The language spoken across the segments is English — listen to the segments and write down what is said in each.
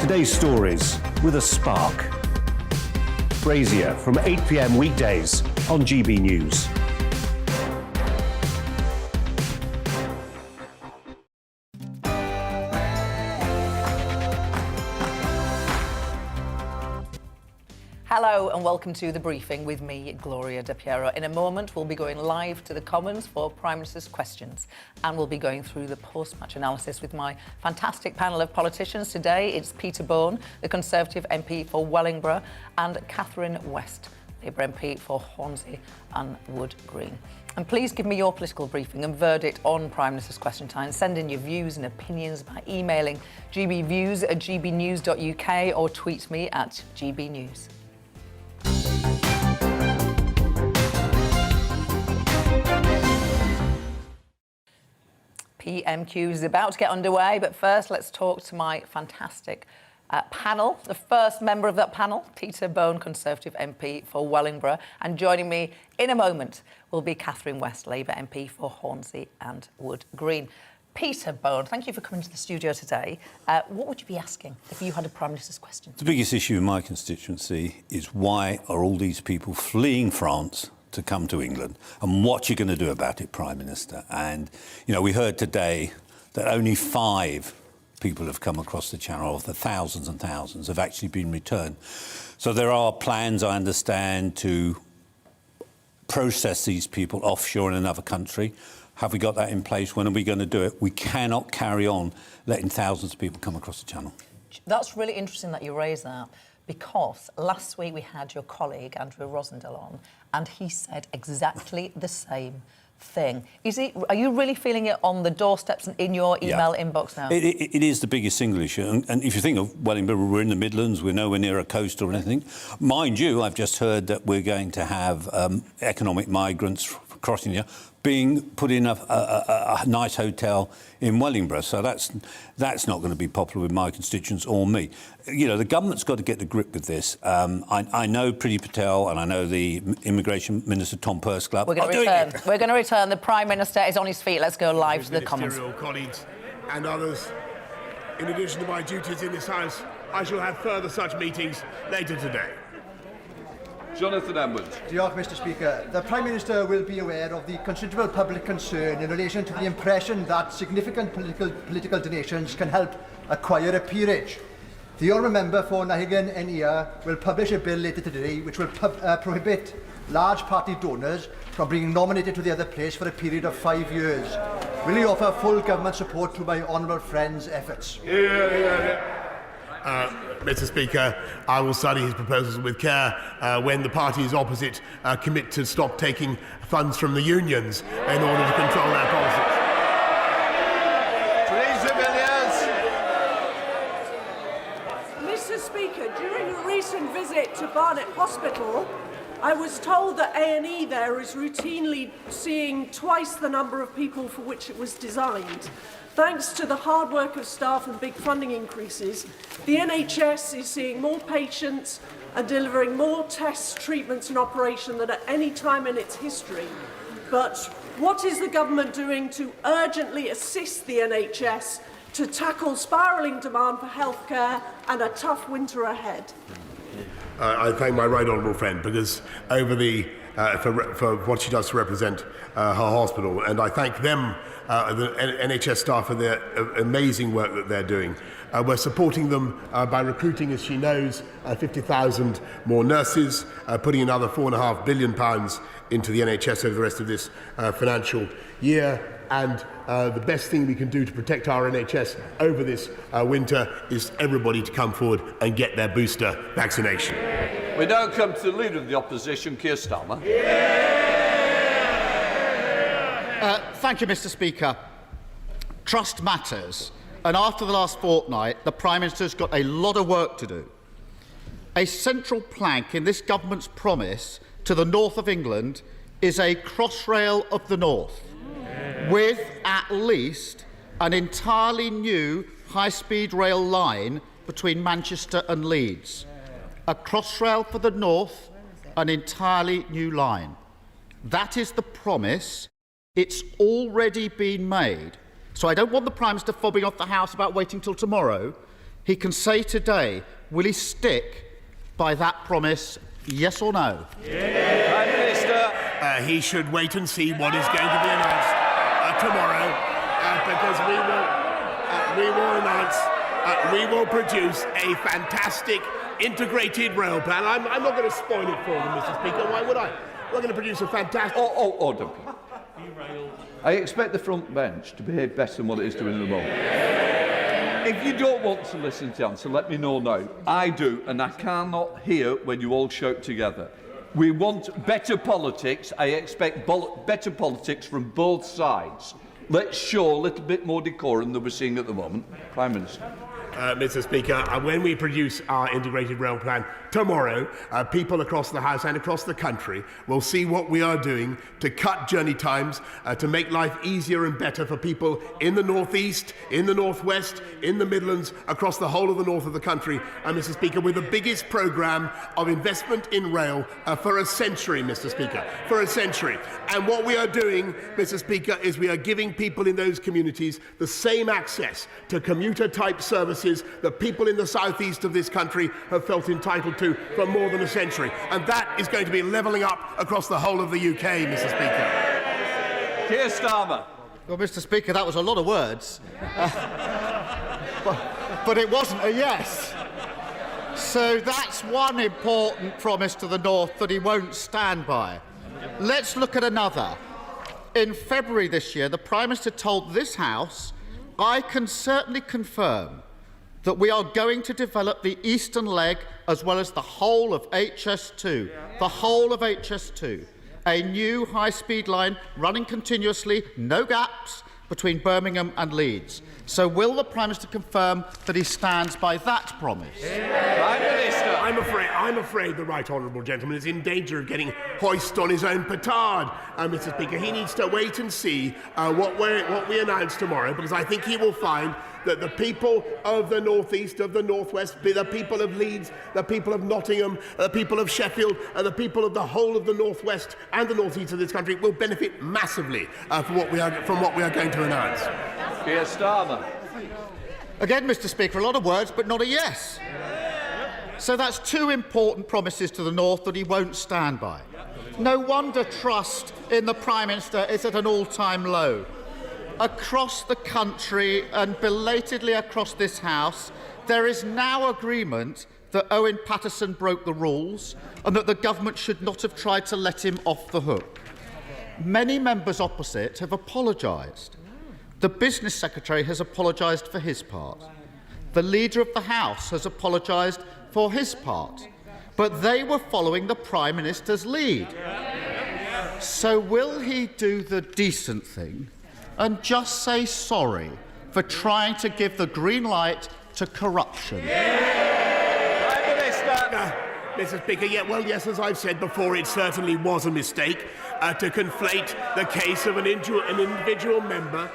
Today's stories with a spark. Brazier from 8 p.m. weekdays on GB News. Hello and welcome to The Briefing with me, Gloria De Piero. In a moment, we'll be going live to the Commons for Prime Minister's questions, and we'll be going through the post-match analysis with my fantastic panel of politicians. Today, it's Peter Bone, the Conservative MP for Wellingborough, and Catherine West, Labour MP for Hornsey and Wood Green. And please give me your political briefing and verdict on Prime Minister's question time. Send in your views and opinions by emailing gbviews@gbnews.uk or tweet me at gbnews. PMQs is about to get underway, but first let's talk to my fantastic panel. The first member of that panel, Peter Bone, Conservative MP for Wellingborough, and joining me in a moment will be Catherine West, Labour MP for Hornsey and Wood Green. Peter Bone, thank you for coming to the studio today. What would you be asking if you had a Prime Minister's question? The biggest issue in my constituency is why are all these people fleeing France to come to England, and what you're going to do about it, Prime Minister? And, you know, we heard today that only 5 people have come across the channel, of the thousands and thousands have actually been returned. So there are plans, I understand, to process these people offshore in another country. Have we got that in place? When are we going to do it? We cannot carry on letting thousands of people come across the channel. That's really interesting that you raise that, because last week we had your colleague, Andrew Rosendale, on, and he said exactly the same thing. Are you really feeling it on the doorsteps and in your email inbox now? It is the biggest single issue. And if you think of Wellingborough, we're in the Midlands, we're nowhere near a coast or anything. Mind you, I've just heard that we're going to have economic migrants crossing here, being put in a nice hotel in Wellingborough. So that's not going to be popular with my constituents or me. You know, the government's got to get the grip with this. I know Priti Patel and I know the Immigration Minister, Tom Purskillop. We're going to return. The Prime Minister is on his feet. Let's go live to the Commons. Colleagues and others. In addition to my duties in this House, I shall have further such meetings later today. Jonathan Edwards. Diolch, Mr Speaker. The Prime Minister will be aware of the considerable public concern in relation to the impression that significant political donations can help acquire a peerage. The Honourable Member for Nahigan Nia will publish a bill later today which will prohibit large party donors from being nominated to the other place for a period of 5 years. Will he offer full government support to my honourable friend's efforts? Mr Speaker, I will study his proposals with care when the parties opposite commit to stop taking funds from the unions in order to control our policies. Mr Speaker, during a recent visit to Barnet Hospital, I was told that A&E there is routinely seeing twice the number of people for which it was designed. Thanks to the hard work of staff and big funding increases, the NHS is seeing more patients and delivering more tests, treatments and operation than at any time in its history. But what is the government doing to urgently assist the NHS to tackle spiralling demand for healthcare and a tough winter ahead? I thank my right honourable friend because over for what she does to represent her hospital, and I thank them, the NHS staff, for their amazing work that they're doing. We're supporting them by recruiting, as she knows, 50,000 more nurses, putting another £4.5 billion into the NHS over the rest of this financial year. And the best thing we can do to protect our NHS over this winter is everybody to come forward and get their booster vaccination. We now come to the Leader of the Opposition, Keir Starmer. Thank you, Mr Speaker. Trust matters, and after the last fortnight, the Prime Minister's got a lot of work to do. A central plank in this government's promise to the north of England is a Crossrail of the North, with at least an entirely new high-speed rail line between Manchester and Leeds. A Crossrail for the north, an entirely new line. That is the promise. It's already been made. So I don't want the Prime Minister fobbing off the House about waiting till tomorrow. he can say today, will he stick by that promise, yes or no? Prime Minister. He should wait and see what is going to be announced tomorrow, because we will produce a fantastic integrated rail plan. I'm not going to spoil it for them, Mr. Speaker. Why would I? We're going to produce a fantastic... Order. I expect the front bench to behave better than what it is doing at the moment. If you don't want to listen to the answer, let me know now. I do, and I cannot hear when you all shout together. We want better politics. I expect better politics from both sides. Let's show a little bit more decorum than we're seeing at the moment. Prime Minister. Mr. Speaker, when we produce our integrated rail plan tomorrow, people across the House and across the country will see what we are doing to cut journey times, to make life easier and better for people in the North East, in the North West, in the Midlands, across the whole of the north of the country. Mr. Speaker, with the biggest programme of investment in rail for a century, Mr. Speaker, for a century. And what we are doing, Mr. Speaker, is we are giving people in those communities the same access to commuter-type services that people in the southeast of this country have felt entitled to for more than a century. And that is going to be levelling up across the whole of the UK, Mr. Speaker. Keir Starmer. Well, Mr. Speaker, that was a lot of words. But it wasn't a yes. So that's one important promise to the North that he won't stand by. Let's look at another. In February this year, the Prime Minister told this House, I can certainly confirm that we are going to develop the eastern leg as well as the whole of HS2. The whole of HS2. A new high-speed line running continuously, no gaps, between Birmingham and Leeds. So will the Prime Minister confirm that he stands by that promise? Prime Minister. I'm afraid the right honourable gentleman is in danger of getting hoist on his own petard, Mr. Speaker. He needs to wait and see what we announce tomorrow, because I think he will find that the people of the North East, of the North West, the people of Leeds, the people of Nottingham, the people of Sheffield, and the people of the whole of the North West and the North East of this country will benefit massively from what we are going to announce. Keir Starmer. Again, Mr. Speaker, a lot of words, but not a yes. So that's two important promises to the North that he won't stand by. No wonder trust in the Prime Minister is at an all-time low. Across the country and belatedly across this House, there is now agreement that Owen Paterson broke the rules and that the government should not have tried to let him off the hook. Many members opposite have apologised. The Business Secretary has apologised for his part. The Leader of the House has apologised for his part. But they were following the Prime Minister's lead. So will he do the decent thing and just say sorry for trying to give the green light to corruption? Prime Minister. Mr. Speaker, yes, as I've said before, it certainly was a mistake to conflate the case of an individual member,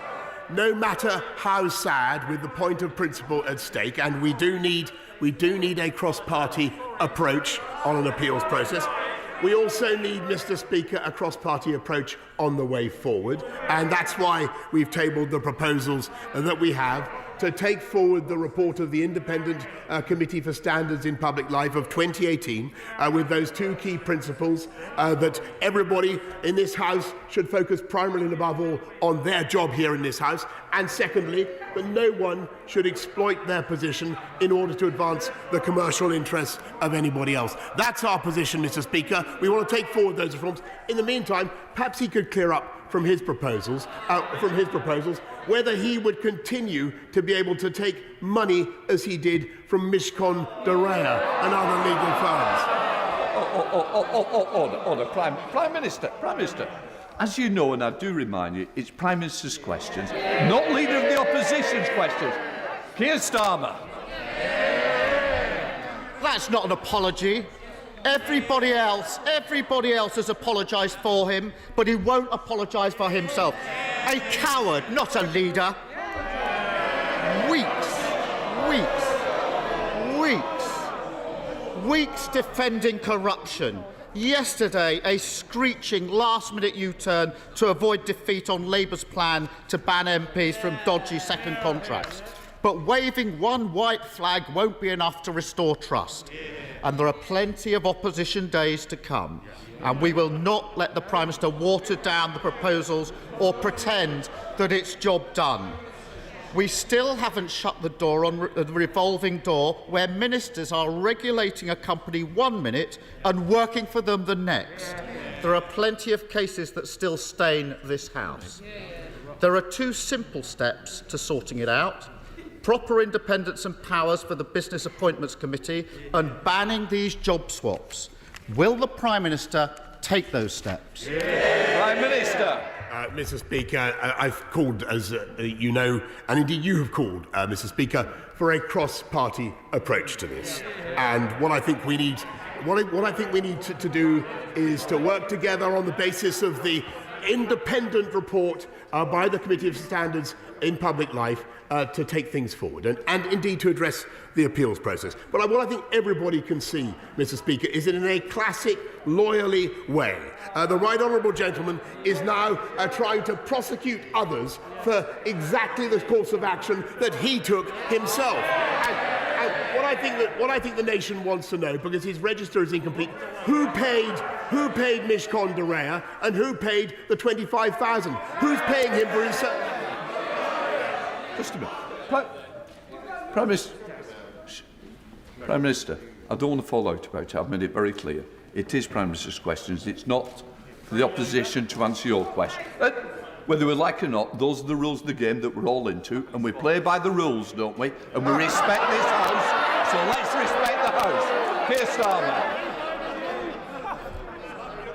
no matter how sad, with the point of principle at stake. And we do need a cross-party approach on an appeals process. We also need, Mr. Speaker, a cross-party approach on the way forward, and that's why we've tabled the proposals that we have to take forward the report of the Independent Committee for Standards in Public Life of 2018 with those two key principles that everybody in this House should focus primarily and above all on their job here in this House, and secondly, that no one should exploit their position in order to advance the commercial interests of anybody else. That's our position, Mr. Speaker. We want to take forward those reforms. In the meantime, perhaps he could clear up from his proposals, whether he would continue to be able to take money as he did from Mishcon de Rea and other legal firms. Order. Prime Minister. As you know, and I do remind you, it's Prime Minister's questions, not Leader of the Opposition's questions. Keir Starmer. That's not an apology. Everybody else has apologised for him, but he won't apologise for himself. A coward, not a leader. Weeks defending corruption. Yesterday, a screeching last-minute U-turn to avoid defeat on Labour's plan to ban MPs from dodgy second contracts. But waving one white flag won't be enough to restore trust. And there are plenty of opposition days to come. And we will not let the Prime Minister water down the proposals or pretend that it's job done. We still haven't shut the door on the revolving door where ministers are regulating a company 1 minute and working for them the next. There are plenty of cases that still stain this House. There are 2 simple steps to sorting it out: proper independence and powers for the Business Appointments Committee and banning these job swaps. Will the Prime Minister take those steps? Prime Minister. Mr. Speaker, I've called, as you know, and indeed you have called, Mr. Speaker, for a cross-party approach to this. And what I think we need, to do is to work together on the basis of the independent report by the Committee of Standards in Public Life to take things forward and indeed to address the appeals process. But what I think everybody can see, Mr. Speaker, is that in a classic lawyerly way, the right honourable gentleman is now trying to prosecute others for exactly the course of action that he took himself. And what I think the nation wants to know, because his register is incomplete, who paid Mishcon de Rea and who paid the 25,000? Who's paying him for his... Just a minute. Prime Minister, I don't want to fall out about it. I've made it very clear. It is Prime Minister's questions. It's not for the opposition to answer your question. Whether we like it or not, those are the rules of the game that we're all into, and we play by the rules, don't we? And we respect this House, so let's respect the House. Keir Starmer.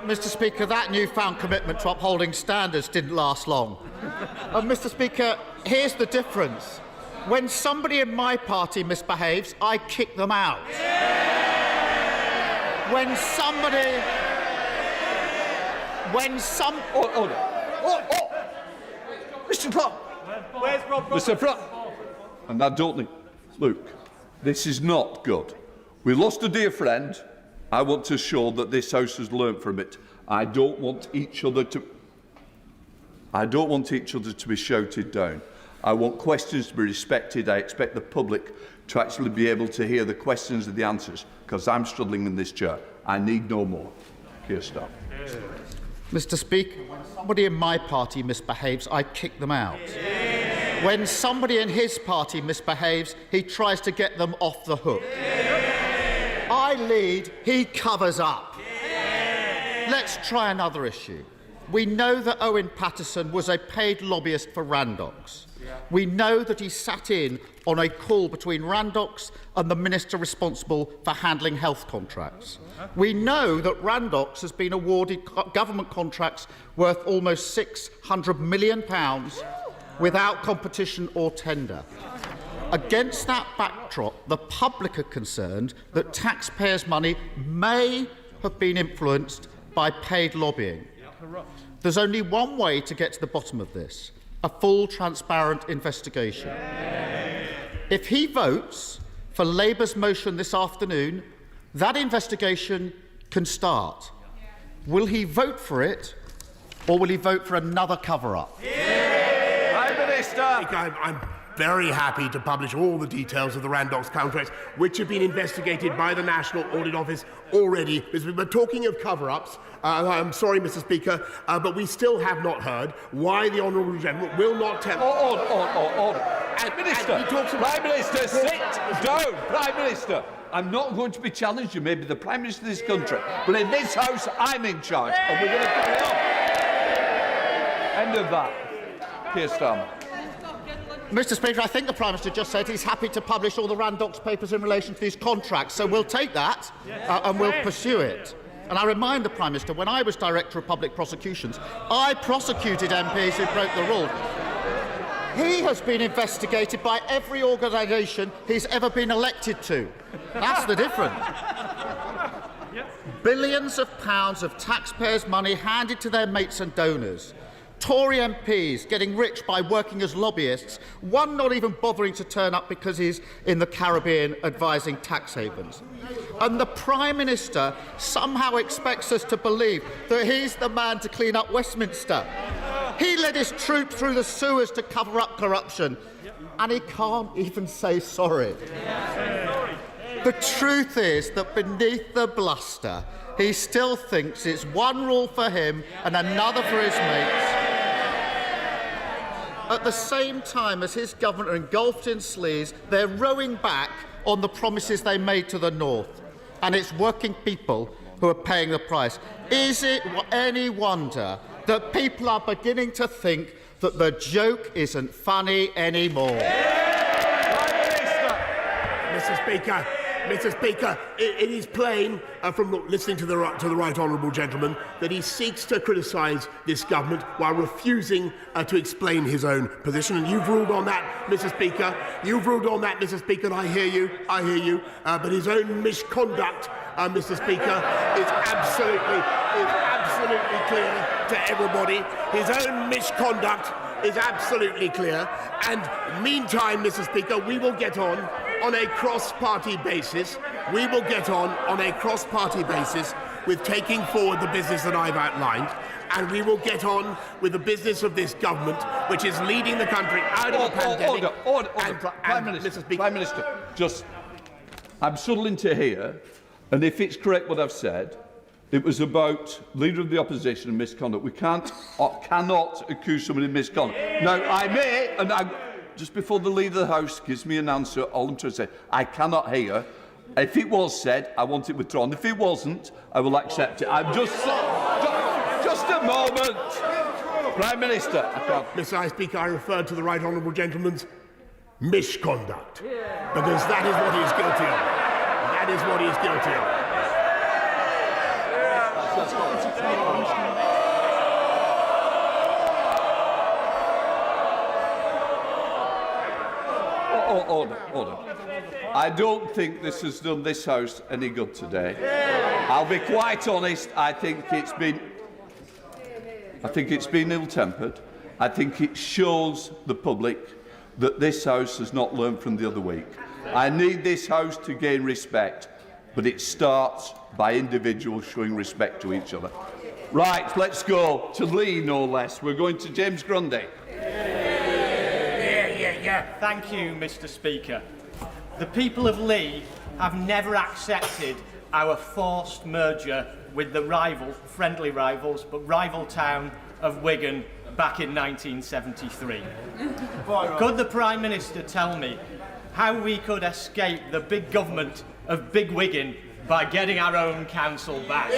Mr. Speaker, that newfound commitment to upholding standards didn't last long. Mr. Speaker, here's the difference. When somebody in my party misbehaves, I kick them out. When somebody... Mr. Clark! Where's Rob? Mr. Clark! And I don't think... Look, this is not good. We lost a dear friend. I want to show that this House has learnt from it. I don't want each other to be shouted down. I want questions to be respected. I expect the public to actually be able to hear the questions and the answers, because I'm struggling in this chair. I need no more. Keir Starmer. Mr. Speaker, when somebody in my party misbehaves, I kick them out. When somebody in his party misbehaves, he tries to get them off the hook. I lead, he covers up. Let's try another issue. We know that Owen Paterson was a paid lobbyist for Randox. We know that he sat in on a call between Randox and the minister responsible for handling health contracts. We know that Randox has been awarded government contracts worth almost £600 million without competition or tender. Against that backdrop, the public are concerned that taxpayers' money may have been influenced by paid lobbying. There's only one way to get to the bottom of this: a full, transparent investigation. If he votes for Labour's motion this afternoon, that investigation can start. Will he vote for it, or will he vote for another cover-up? Prime Minister! I'm very happy to publish all the details of the Randox contracts, which have been investigated by the National Audit Office already. We're talking of cover-ups. I'm sorry, Mr. Speaker, but we still have not heard why the Honourable Gentleman will not tell... Order. Prime Minister, sit down. Prime Minister, I'm not going to be challenged. You may be the Prime Minister of this country, but in this House, I'm in charge, and we're going to carry on. End of that. Keir Starmer. Mr. Speaker, I think the Prime Minister just said he's happy to publish all the Randox papers in relation to these contracts, so we'll take that and we'll pursue it. And I remind the Prime Minister, when I was Director of Public Prosecutions, I prosecuted MPs who broke the rules. He has been investigated by every organisation he's ever been elected to. That's the difference. Billions of pounds of taxpayers' money handed to their mates and donors. Tory MPs getting rich by working as lobbyists, one not even bothering to turn up because he's in the Caribbean advising tax havens. And the Prime Minister somehow expects us to believe that he's the man to clean up Westminster. He led his troops through the sewers to cover up corruption. and he can't even say sorry. The truth is that beneath the bluster, he still thinks it's one rule for him and another for his mates. At the same time as his government are engulfed in sleaze, they're rowing back on the promises they made to the north. And it's working people who are paying the price. Is it any wonder that people are beginning to think that the joke isn't funny anymore? Mr. Speaker, it is plain from listening to the right honourable gentleman that he seeks to criticise this government while refusing to explain his own position. And you've ruled on that, Mr. Speaker. You've ruled on that, Mr. Speaker, and I hear you. But his own misconduct, Mr. Speaker, is absolutely clear to everybody. His own misconduct is absolutely clear. And meantime, Mr. Speaker, we will get on a cross-party basis. We will get on a cross-party basis with taking forward the business that I've outlined, and we will get on with the business of this government, which is leading the country out of the pandemic. Order. Prime Minister, just, I'm struggling to hear, and if it's correct what I've said, it was about Leader of the Opposition and misconduct. We cannot accuse somebody of misconduct. Now, I may, and just before the Leader of the House gives me an answer, all I'm trying to say, I cannot hear. If it was said, I want it withdrawn. If it wasn't, I will accept it. I'm just a moment. Prime Minister. Mr. Speaker, I referred to the right honourable gentleman's misconduct, because that is what he is guilty of. That is what he is guilty of. Order. I don't think this has done this House any good today. I'll be quite honest, I think it's been ill-tempered. I think it shows the public that this House has not learned from the other week. I need this House to gain respect, but it starts by individuals showing respect to each other. Right, let's go to Lee, no less. We're going to James Grundy. Thank you, Mr. Speaker. The people of Lee have never accepted our forced merger with the friendly rivals, but rival town of Wigan back in 1973. Could the Prime Minister tell me how we could escape the big government of Big Wigan by getting our own council back?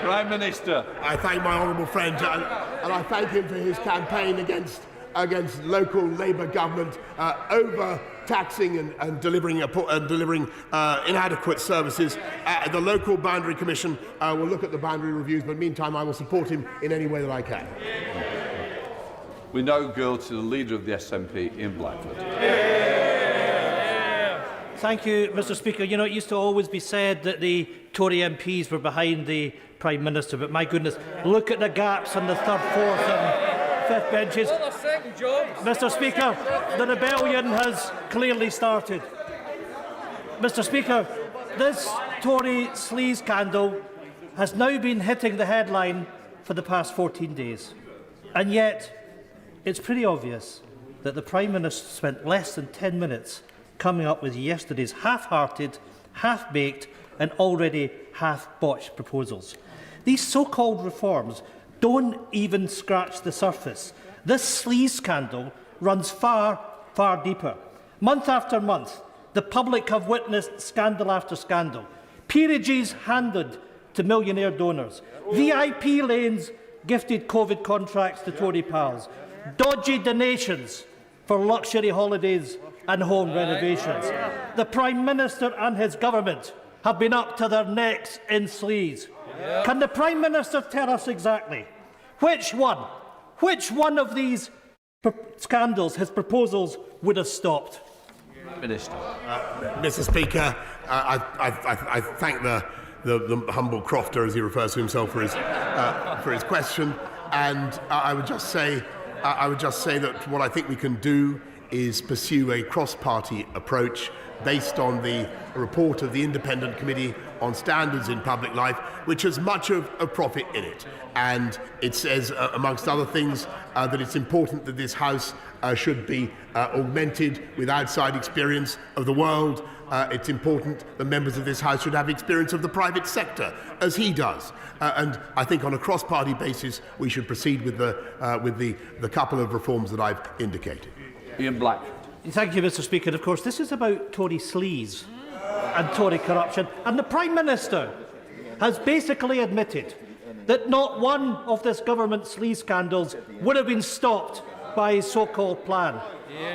Prime Minister. I thank my honourable friend, and I thank him for his campaign against local Labour government overtaxing and delivering inadequate services. The local boundary commission will look at the boundary reviews, but meantime I will support him in any way that I can. We now go to the Leader of the SNP in Blackford. Thank you, Mr. Speaker. You know, it used to always be said that the Tory MPs were behind the Prime Minister, but my goodness, look at the gaps on the third, fourth and fifth benches. Mr. Speaker, the rebellion has clearly started. Mr. Speaker, this Tory sleaze scandal has now been hitting the headline for the past 14 days. And yet, it's pretty obvious that the Prime Minister spent less than 10 minutes coming up with yesterday's half-hearted, half-baked and already half-botched proposals. These so-called reforms don't even scratch the surface. This sleaze scandal runs far, far deeper. Month after month, the public have witnessed scandal after scandal. Peerages handed to millionaire donors. VIP lanes gifted COVID contracts to Tory pals. Dodgy donations for luxury holidays and home renovations. The Prime Minister and his government have been up to their necks in sleaze. Can the Prime Minister tell us exactly which one of these scandals his proposals would have stopped? Minister. Mr. Speaker, I thank the humble crofter, as he refers to himself, for his question, and I would just say that what I think we can do is pursue a cross-party approach based on the report of the Independent Committee on Standards in Public Life, which has much of profit in it. And it says, amongst other things, that it's important that this House should be augmented with outside experience of the world. It's important that members of this House should have experience of the private sector, as he does. And I think on a cross-party basis, we should proceed with the couple of reforms that I've indicated. Ian Black. Thank you, Mr. Speaker. Of course, this is about Tory sleaze and Tory corruption. And the Prime Minister has basically admitted that not one of this government's sleaze scandals would have been stopped by his so-called plan.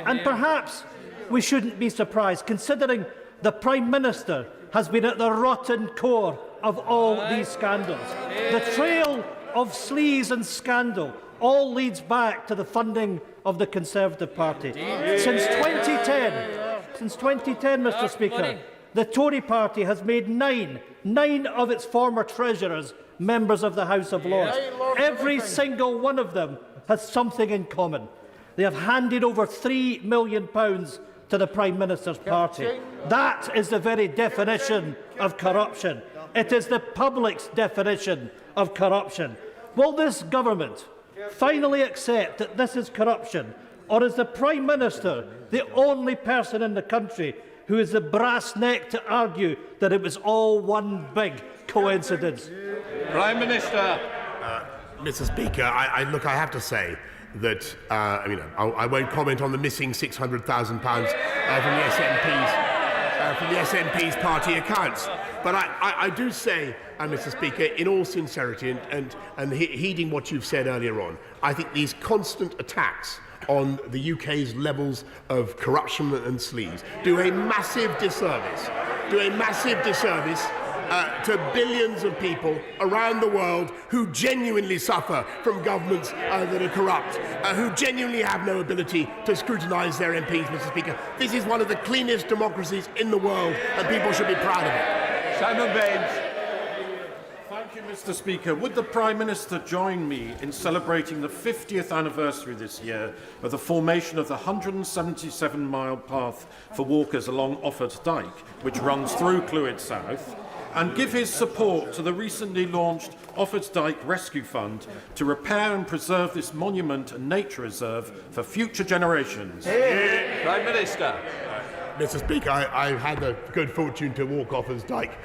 And perhaps we shouldn't be surprised, considering the Prime Minister has been at the rotten core of all these scandals. The trail of sleaze and scandal all leads back to the funding of the Conservative Party. Since 2010, Mr. Speaker, the Tory Party has made nine of its former treasurers members of the House of Lords. Every single one of them has something in common. They have handed over £3 million to the Prime Minister's party. That is the very definition of corruption. It is the public's definition of corruption. Will this government finally accept that this is corruption, or is the Prime Minister the only person in the country who is the brass neck to argue that it was all one big coincidence? Prime Minister. Mr. Speaker, I have to say that I won't comment on the missing £600,000 from the SNP's party accounts. But I do say, Mr. Speaker, in all sincerity and heeding what you've said earlier on, I think these constant attacks on the UK's levels of corruption and sleaze do a massive disservice to billions of people around the world who genuinely suffer from governments that are corrupt, who genuinely have no ability to scrutinise their MPs, Mr. Speaker. This is one of the cleanest democracies in the world, and people should be proud of it. Simon Baines. Thank you, Mr. Speaker. Would the Prime Minister join me in celebrating the 50th anniversary this year of the formation of the 177-mile path for walkers along Offord Dyke, which runs through Clwyd South, and give his support to the recently launched Offord Dyke Rescue Fund to repair and preserve this monument and nature reserve for future generations? Prime Minister. Mr. Speaker, I've had the good fortune to walk Offord Dyke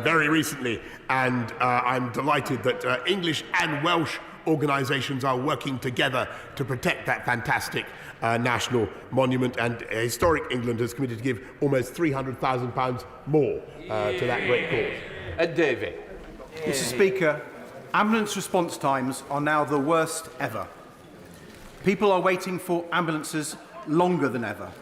very recently, and I'm delighted that English and Welsh organisations are working together to protect that fantastic national monument, and Historic England has committed to give almost £300,000 more to that great cause. And David. Mr. Speaker, ambulance response times are now the worst ever. People are waiting for ambulances longer than ever.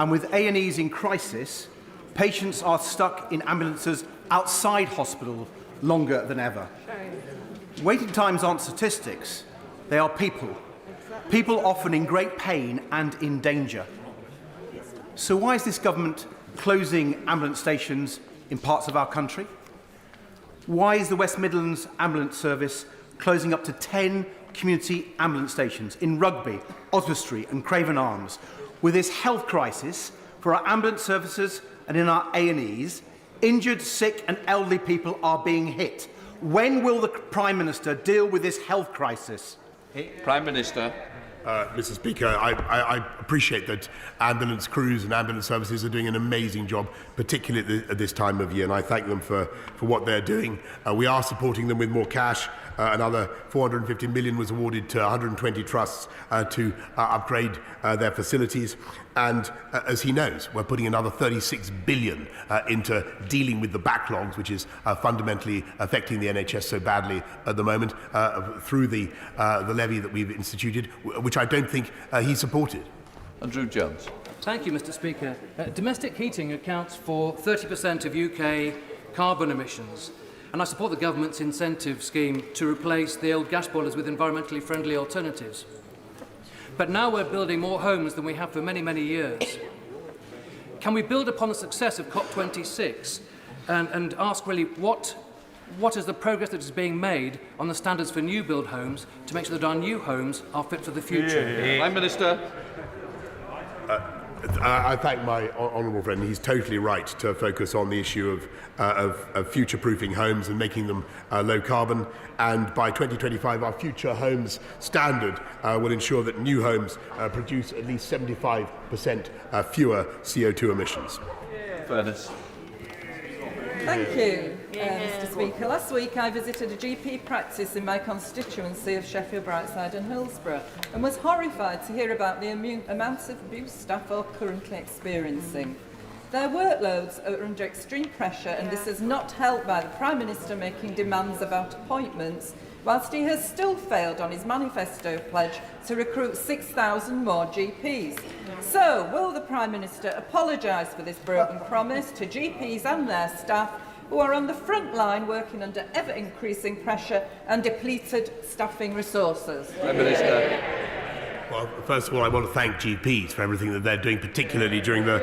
And with A&Es in crisis, patients are stuck in ambulances outside hospital longer than ever. Waiting times aren't statistics, they are people. People often in great pain and in danger. So why is this government closing ambulance stations in parts of our country? Why is the West Midlands Ambulance Service closing up to 10 community ambulance stations in Rugby, Oswestry and Craven Arms? With this health crisis for our ambulance services and in our A&Es, injured, sick and elderly people are being hit. When will the Prime Minister deal with this health crisis? Prime Minister. Mr. Speaker, I appreciate that ambulance crews and ambulance services are doing an amazing job, particularly at this time of year, and I thank them for what they're doing. We are supporting them with more cash. Another £450 million was awarded to 120 trusts to upgrade their facilities. And as he knows, we're putting another £36 billion into dealing with the backlogs, which is fundamentally affecting the NHS so badly at the moment, through the levy that we've instituted, which I don't think he supported. Andrew Jones. Thank you, Mr. Speaker. Domestic heating accounts for 30% of UK carbon emissions, and I support the government's incentive scheme to replace the old gas boilers with environmentally friendly alternatives. But now we're building more homes than we have for many, many years. Can we build upon the success of COP26 and ask really what is the progress that is being made on the standards for new build homes to make sure that our new homes are fit for the future? Prime Minister. I thank my honourable friend. He's totally right to focus on the issue of future-proofing homes and making them low carbon. And by 2025, our future homes standard will ensure that new homes produce at least 75% fewer CO2 emissions. Fairness. Thank you, Mr. Speaker. Last week I visited a GP practice in my constituency of Sheffield, Brightside and Hillsborough and was horrified to hear about the amounts of abuse staff are currently experiencing. Their workloads are under extreme pressure and this is not helped by the Prime Minister making demands about appointments, whilst he has still failed on his manifesto pledge to recruit 6,000 more GPs. So, will the Prime Minister apologise for this broken promise to GPs and their staff who are on the front line working under ever-increasing pressure and depleted staffing resources? Prime Minister. Well, first of all, I want to thank GPs for everything that they're doing, particularly during the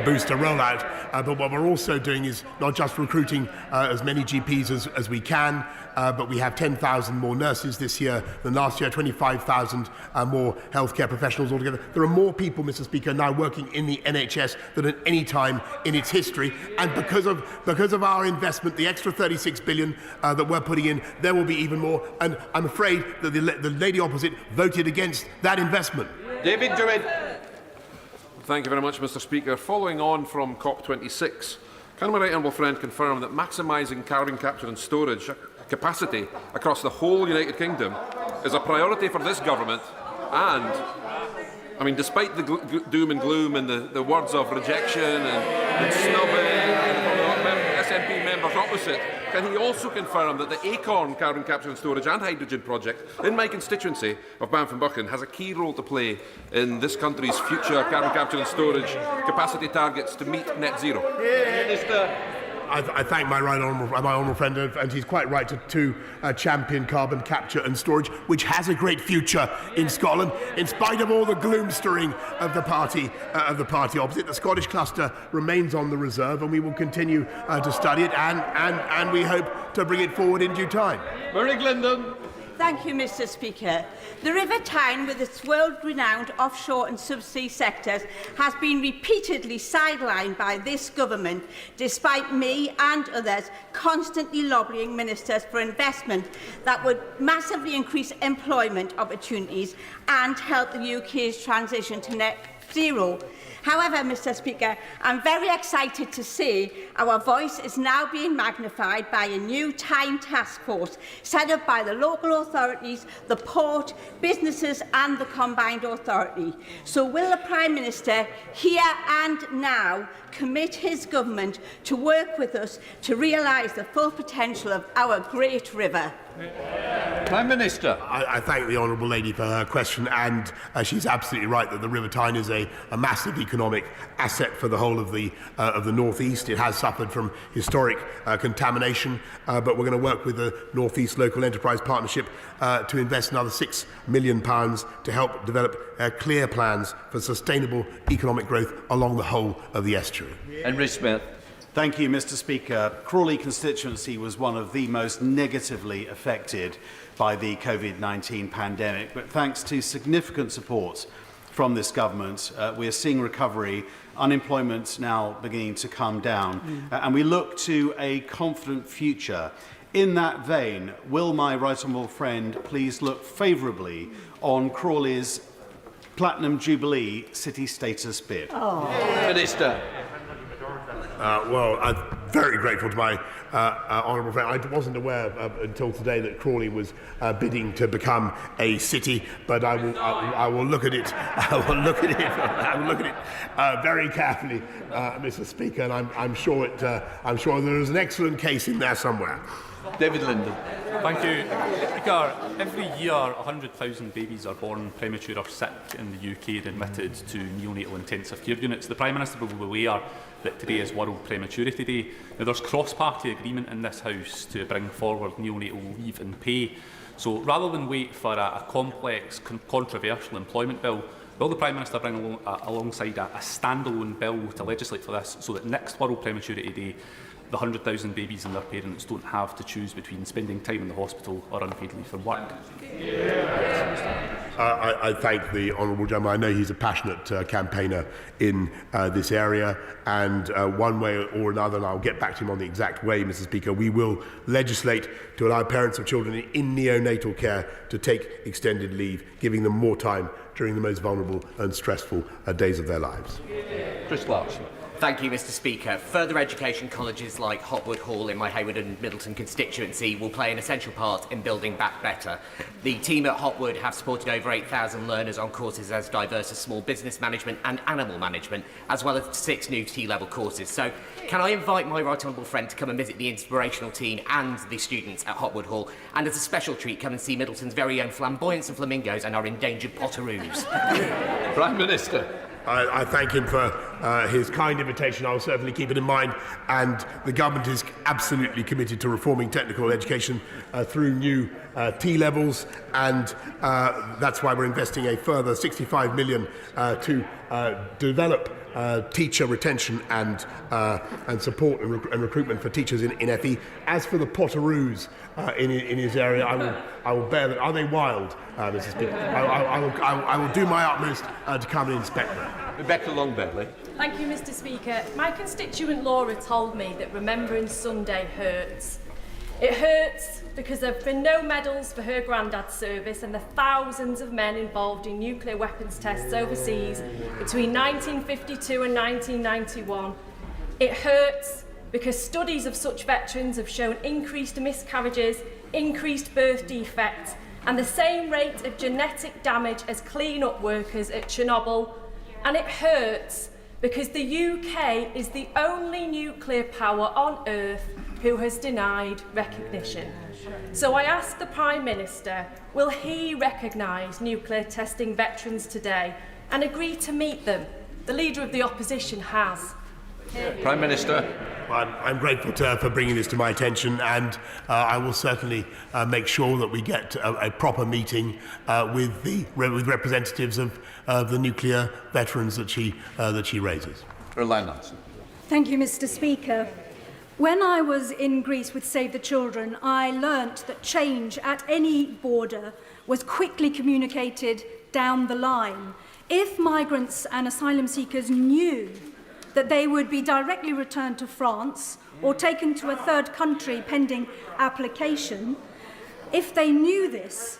booster rollout. But what we're also doing is not just recruiting as many GPs as we can, but we have 10,000 more nurses this year than last year, 25,000 more healthcare professionals altogether. There are more people, Mr. Speaker, now working in the NHS than at any time in its history. And because of our investment, the extra 36 billion that we're putting in, there will be even more. And I'm afraid that the lady opposite voted against that investment. David Druid. Thank you very much, Mr. Speaker. Following on from COP26, can my right honourable friend confirm that maximising carbon capture and storage capacity across the whole United Kingdom is a priority for this government? And, I mean, despite the doom and gloom and the words of rejection and snubbing from the SNP members opposite, can he also confirm that the Acorn carbon capture and storage and hydrogen project in my constituency of Banff and Buchan has a key role to play in this country's future carbon capture and storage capacity targets to meet net zero? Minister. I thank my honourable friend, and he's quite right to champion carbon capture and storage, which has a great future in Scotland, in spite of all the gloom-stirring of the party opposite. The Scottish cluster remains on the reserve, and we will continue to study it, and we hope to bring it forward in due time. Murray Glendon. Thank you, Mr. Speaker. The River Tyne, with its world-renowned offshore and subsea sectors, has been repeatedly sidelined by this government, despite me and others constantly lobbying ministers for investment that would massively increase employment opportunities and help the UK's transition to net zero. However, Mr. Speaker, I'm very excited to see our voice is now being magnified by a new Tyne task force set up by the local authorities, the port, businesses and the combined authority. So will the Prime Minister, here and now, commit his government to work with us to realise the full potential of our great river? Prime Minister. I thank the honourable lady for her question, and she's absolutely right that the River Tyne is a massive economic asset for the whole of the North East. It has suffered from historic contamination, but we're going to work with the North East Local Enterprise Partnership to invest another £6 million to help develop clear plans for sustainable economic growth along the whole of the estuary. Henry Smith. Thank you, Mr. Speaker. Crawley constituency was one of the most negatively affected by the COVID-19 pandemic, but thanks to significant support from this government, we are seeing recovery, unemployment now beginning to come down, and we look to a confident future. In that vein, will my right honourable friend please look favourably on Crawley's Platinum Jubilee city status bid? Minister. Well, I'm very grateful to my honourable friend. I wasn't aware until today that Crawley was bidding to become a city, but I will look at it. I will look at it very carefully, Mr. Speaker, and I'm sure there is an excellent case in there somewhere. David Linden. Thank you. Speaker, every year 100,000 babies are born premature or sick in the UK and admitted to neonatal intensive care units. The Prime Minister will be aware that today is World Prematurity Day. Now, there's cross-party agreement in this House to bring forward neonatal leave and pay. So rather than wait for a complex, controversial employment bill, will the Prime Minister bring alongside a standalone bill to legislate for this so that next World Prematurity Day the 100,000 babies and their parents don't have to choose between spending time in the hospital or unpaid leave from work? I thank the honourable gentleman. I know he's a passionate campaigner in this area, and one way or another, and I'll get back to him on the exact way, Mr. Speaker, we will legislate to allow parents of children in neonatal care to take extended leave, giving them more time during the most vulnerable and stressful days of their lives. Chris Larson. Thank you, Mr. Speaker. Further education colleges like Hotwood Hall in my Hayward and Middleton constituency will play an essential part in building back better. The team at Hotwood have supported over 8,000 learners on courses as diverse as small business management and animal management, as well as 6 new T-level courses. So, can I invite my right honourable friend to come and visit the inspirational team and the students at Hotwood Hall, and as a special treat, come and see Middleton's very own flamboyants and flamingos and our endangered potoroos. Prime Minister. I thank him for his kind invitation. I will certainly keep it in mind, and the government is absolutely committed to reforming technical education through new T-levels, and that's why we're investing a further 65 million to develop teacher retention and support and recruitment for teachers in FE. As for the potoroos in his area, I will bear that. Are they wild, Mr. Speaker? I will do my utmost to come and inspect them. Rebecca Longbailey. Thank you, Mr. Speaker. My constituent Laura told me that Remembrance Sunday hurts. It hurts because there have been no medals for her granddad's service and the thousands of men involved in nuclear weapons tests overseas between 1952 and 1991. It hurts because studies of such veterans have shown increased miscarriages, increased birth defects, and the same rate of genetic damage as clean-up workers at Chernobyl. And it hurts because the UK is the only nuclear power on earth who has denied recognition. So I ask the Prime Minister, will he recognise nuclear testing veterans today and agree to meet them? The Leader of the Opposition has. Prime Minister. Well, I'm grateful for bringing this to my attention, and I will certainly make sure that we get a proper meeting with representatives of the nuclear veterans that she raises. Thank you, Mr. Speaker. When I was in Greece with Save the Children, I learnt that change at any border was quickly communicated down the line. If migrants and asylum seekers knew that they would be directly returned to France or taken to a third country pending application, if they knew this,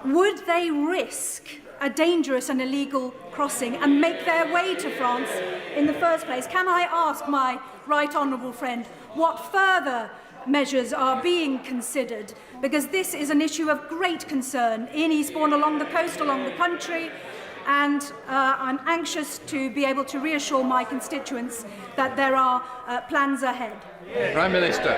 would they risk a dangerous and illegal crossing and make their way to France in the first place? Can I ask my right honourable friend what further measures are being considered? Because this is an issue of great concern in Eastbourne, along the coast, along the country, and I'm anxious to be able to reassure my constituents that there are plans ahead. Prime Minister.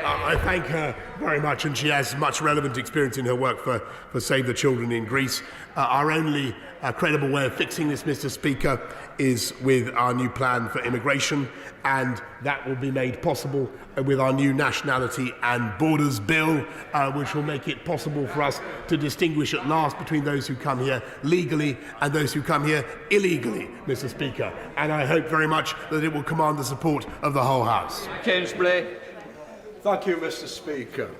I thank her very much, and she has much relevant experience in her work for Save the Children in Greece. Our only credible way of fixing this, Mr. Speaker, is with our new plan for immigration, and that will be made possible with our new Nationality and Borders Bill, which will make it possible for us to distinguish at last between those who come here legally and those who come here illegally, Mr. Speaker. And I hope very much that it will command the support of the whole House. Kingsbury. Thank you, Mr. Speaker.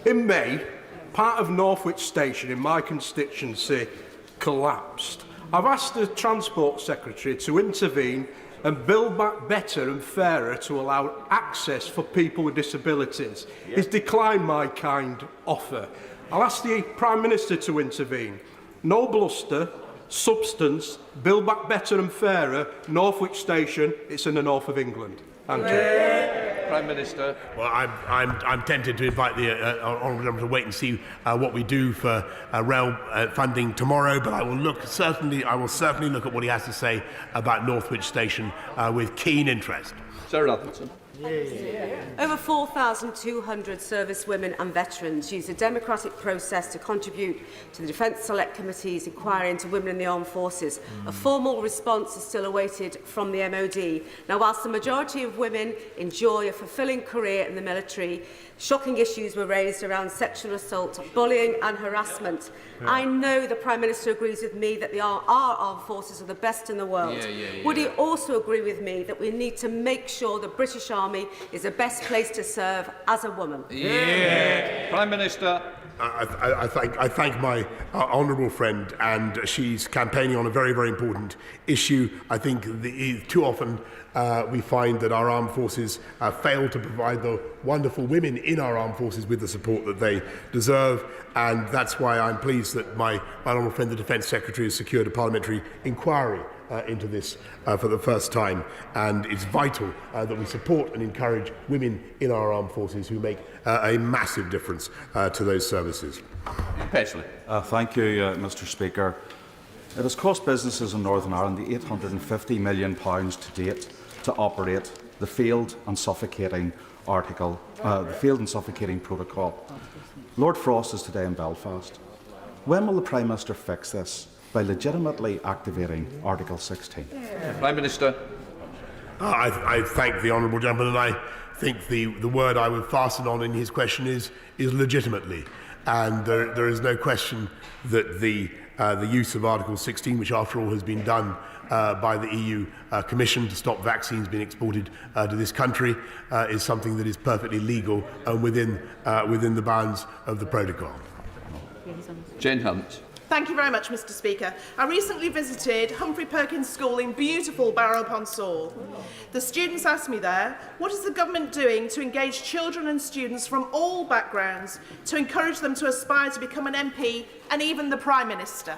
In May, part of Northwich Station in my constituency collapsed. I've asked the Transport Secretary to intervene and build back better and fairer to allow access for people with disabilities. He's declined my kind offer. I'll ask the Prime Minister to intervene. No bluster, substance, build back better and fairer. Northwich Station, it's in the north of England. Thank you. Prime Minister. Well, I'm tempted to invite the honourable gentleman to wait and see what we do for rail funding tomorrow. But I will certainly look at what he has to say about Northwich Station with keen interest. Sarah Atherton. Over 4,200 service women and veterans used a democratic process to contribute to the Defence Select Committee's inquiry into women in the armed forces. A formal response is still awaited from the MOD. Now, whilst the majority of women enjoy a fulfilling career in the military, shocking issues were raised around sexual assault, bullying and harassment. I know the Prime Minister agrees with me that our armed forces are the best in the world. Would he also agree with me that we need to make sure the British Army is the best place to serve as a woman? Prime Minister. I thank my honourable friend, and she's campaigning on a very, very important issue. I think too often we find that our armed forces fail to provide the wonderful women in our armed forces with the support that they deserve, and that's why I'm pleased that my honourable friend, the Defence Secretary, has secured a parliamentary inquiry into this for the first time, and it's vital that we support and encourage women in our armed forces who make a massive difference to those services. Paisley. Thank you, Mr. Speaker. It has cost businesses in Northern Ireland the £850 million to date to operate the failed and suffocating protocol. Lord Frost is today in Belfast. When will the Prime Minister fix this by legitimately activating Article 16? Prime Minister. I thank the honourable gentleman, and I think the word I would fasten on in his question is legitimately. And there is no question that the use of Article 16, which after all has been done by the EU Commission to stop vaccines being exported to this country, is something that is perfectly legal and within the bounds of the protocol. Jane Hunt. Thank you very much, Mr. Speaker. I recently visited Humphrey Perkins School in beautiful Barrow-upon-Soar. The students asked me there, what is the government doing to engage children and students from all backgrounds to encourage them to aspire to become an MP and even the Prime Minister?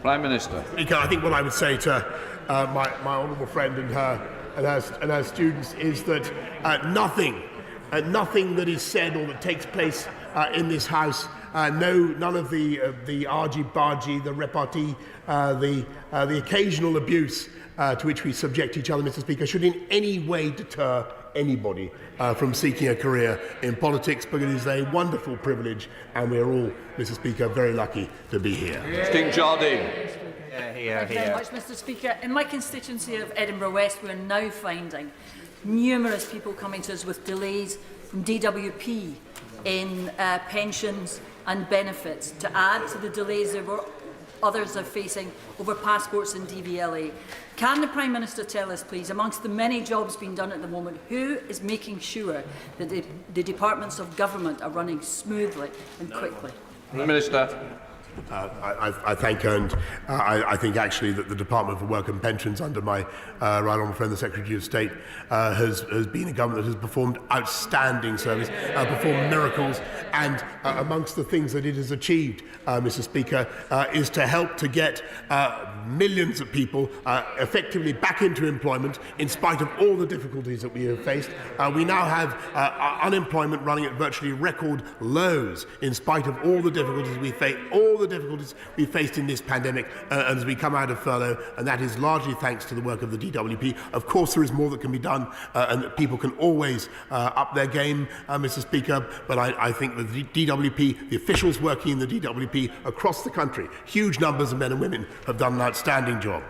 Prime Minister. Speaker, I think what I would say to my honourable friend and her students is that nothing that is said or that takes place in this House, none of the argy-bargy, the repartee, the occasional abuse to which we subject each other, Mr. Speaker, should in any way deter anybody from seeking a career in politics, because it is a wonderful privilege, and we are all, Mr. Speaker, very lucky to be here. Sting Jardine. Thank you very much, Mr. Speaker. In my constituency of Edinburgh West, we are now finding numerous people coming to us with delays from DWP in pensions and benefits, to add to the delays that others are facing over passports and DVLA. Can the Prime Minister tell us, please, amongst the many jobs being done at the moment, who is making sure that the departments of government are running smoothly and quickly? Prime Minister. I thank her, and I think actually that the Department for Work and Pensions under my right honourable friend the Secretary of State has been a government that has performed outstanding service, performed miracles, and amongst the things that it has achieved, Mr. Speaker, is to help to get millions of people effectively back into employment in spite of all the difficulties that we have faced. We now have unemployment running at virtually record lows in spite of all the difficulties we face, we faced in this pandemic as we come out of furlough, and that is largely thanks to the work of the DWP. Of course, there is more that can be done, and that people can always up their game, Mr. Speaker, but I think that the DWP, the officials working in the DWP across the country, huge numbers of men and women, have done an outstanding job.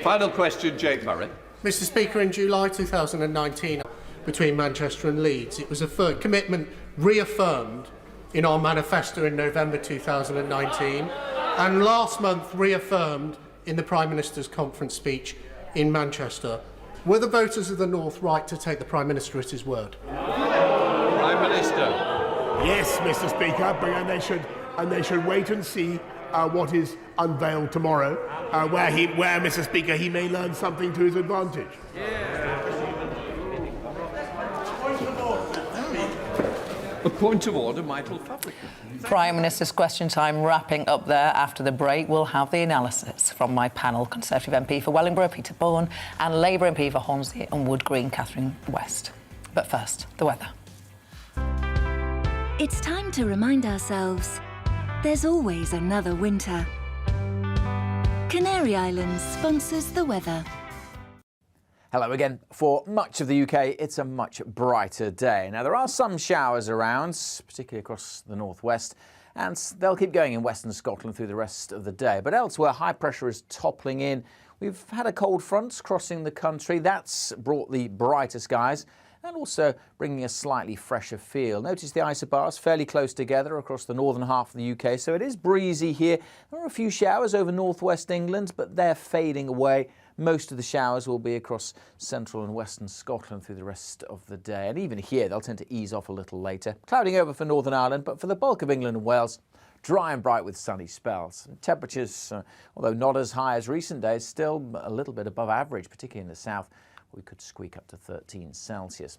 Final question, Jake Murray. Mr. Speaker, in July 2019, between Manchester and Leeds, it was a commitment reaffirmed in our manifesto in November 2019, and last month reaffirmed in the Prime Minister's conference speech in Manchester. Were the voters of the North right to take the Prime Minister at his word? Prime Minister. Yes, Mr. Speaker, and they should wait and see what is unveiled tomorrow, where, Mr. Speaker, he may learn something to his advantage. A point of order, Michael Fabric. Prime Minister's question time wrapping up there. After the break, we'll have the analysis from my panel, Conservative MP for Wellingborough, Peter Bourne, and Labour MP for Hornsey and Wood Green, Catherine West. But first, the weather. It's time to remind ourselves there's always another winter. Canary Islands sponsors the weather. Hello again. For much of the UK, it's a much brighter day. Now, there are some showers around, particularly across the northwest, and they'll keep going in western Scotland through the rest of the day. But elsewhere, high pressure is toppling in. We've had a cold front crossing the country. That's brought the brighter skies and also bringing a slightly fresher feel. Notice the isobars fairly close together across the northern half of the UK, so it is breezy here. There are a few showers over northwest England, but they're fading away Most of the showers will be across central and western Scotland through the rest of the day. And even here, they'll tend to ease off a little later. Clouding over for Northern Ireland, but for the bulk of England and Wales, dry and bright with sunny spells. Temperatures, although not as high as recent days, still a little bit above average, particularly in the south. We could squeak up to 13 Celsius.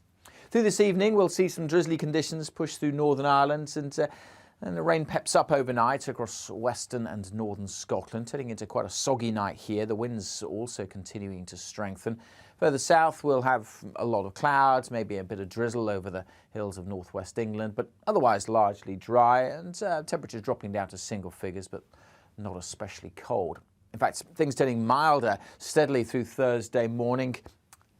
Through this evening, we'll see some drizzly conditions push through Northern Ireland, and the rain peps up overnight across western and northern Scotland, turning into quite a soggy night here. The winds also continuing to strengthen. Further south, we'll have a lot of clouds, maybe a bit of drizzle over the hills of northwest England, but otherwise largely dry, and temperatures dropping down to single figures, but not especially cold. In fact, things turning milder steadily through Thursday morning.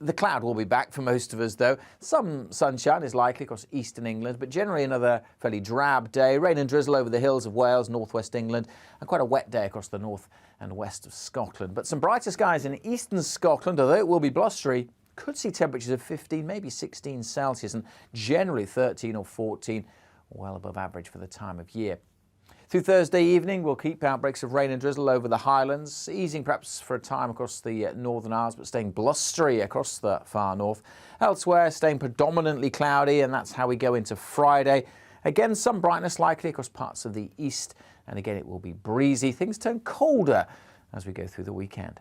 The cloud will be back for most of us, though. Some sunshine is likely across eastern England, but generally another fairly drab day. Rain and drizzle over the hills of Wales, northwest England, and quite a wet day across the north and west of Scotland. But some brighter skies in eastern Scotland, although it will be blustery. Could see temperatures of 15, maybe 16 Celsius, and generally 13 or 14, well above average for the time of year. Through Thursday evening, we'll keep outbreaks of rain and drizzle over the Highlands, easing perhaps for a time across the Northern Isles, but staying blustery across the far north. Elsewhere, staying predominantly cloudy, and that's how we go into Friday. Again, some brightness likely across parts of the east, and again, it will be breezy. Things turn colder as we go through the weekend.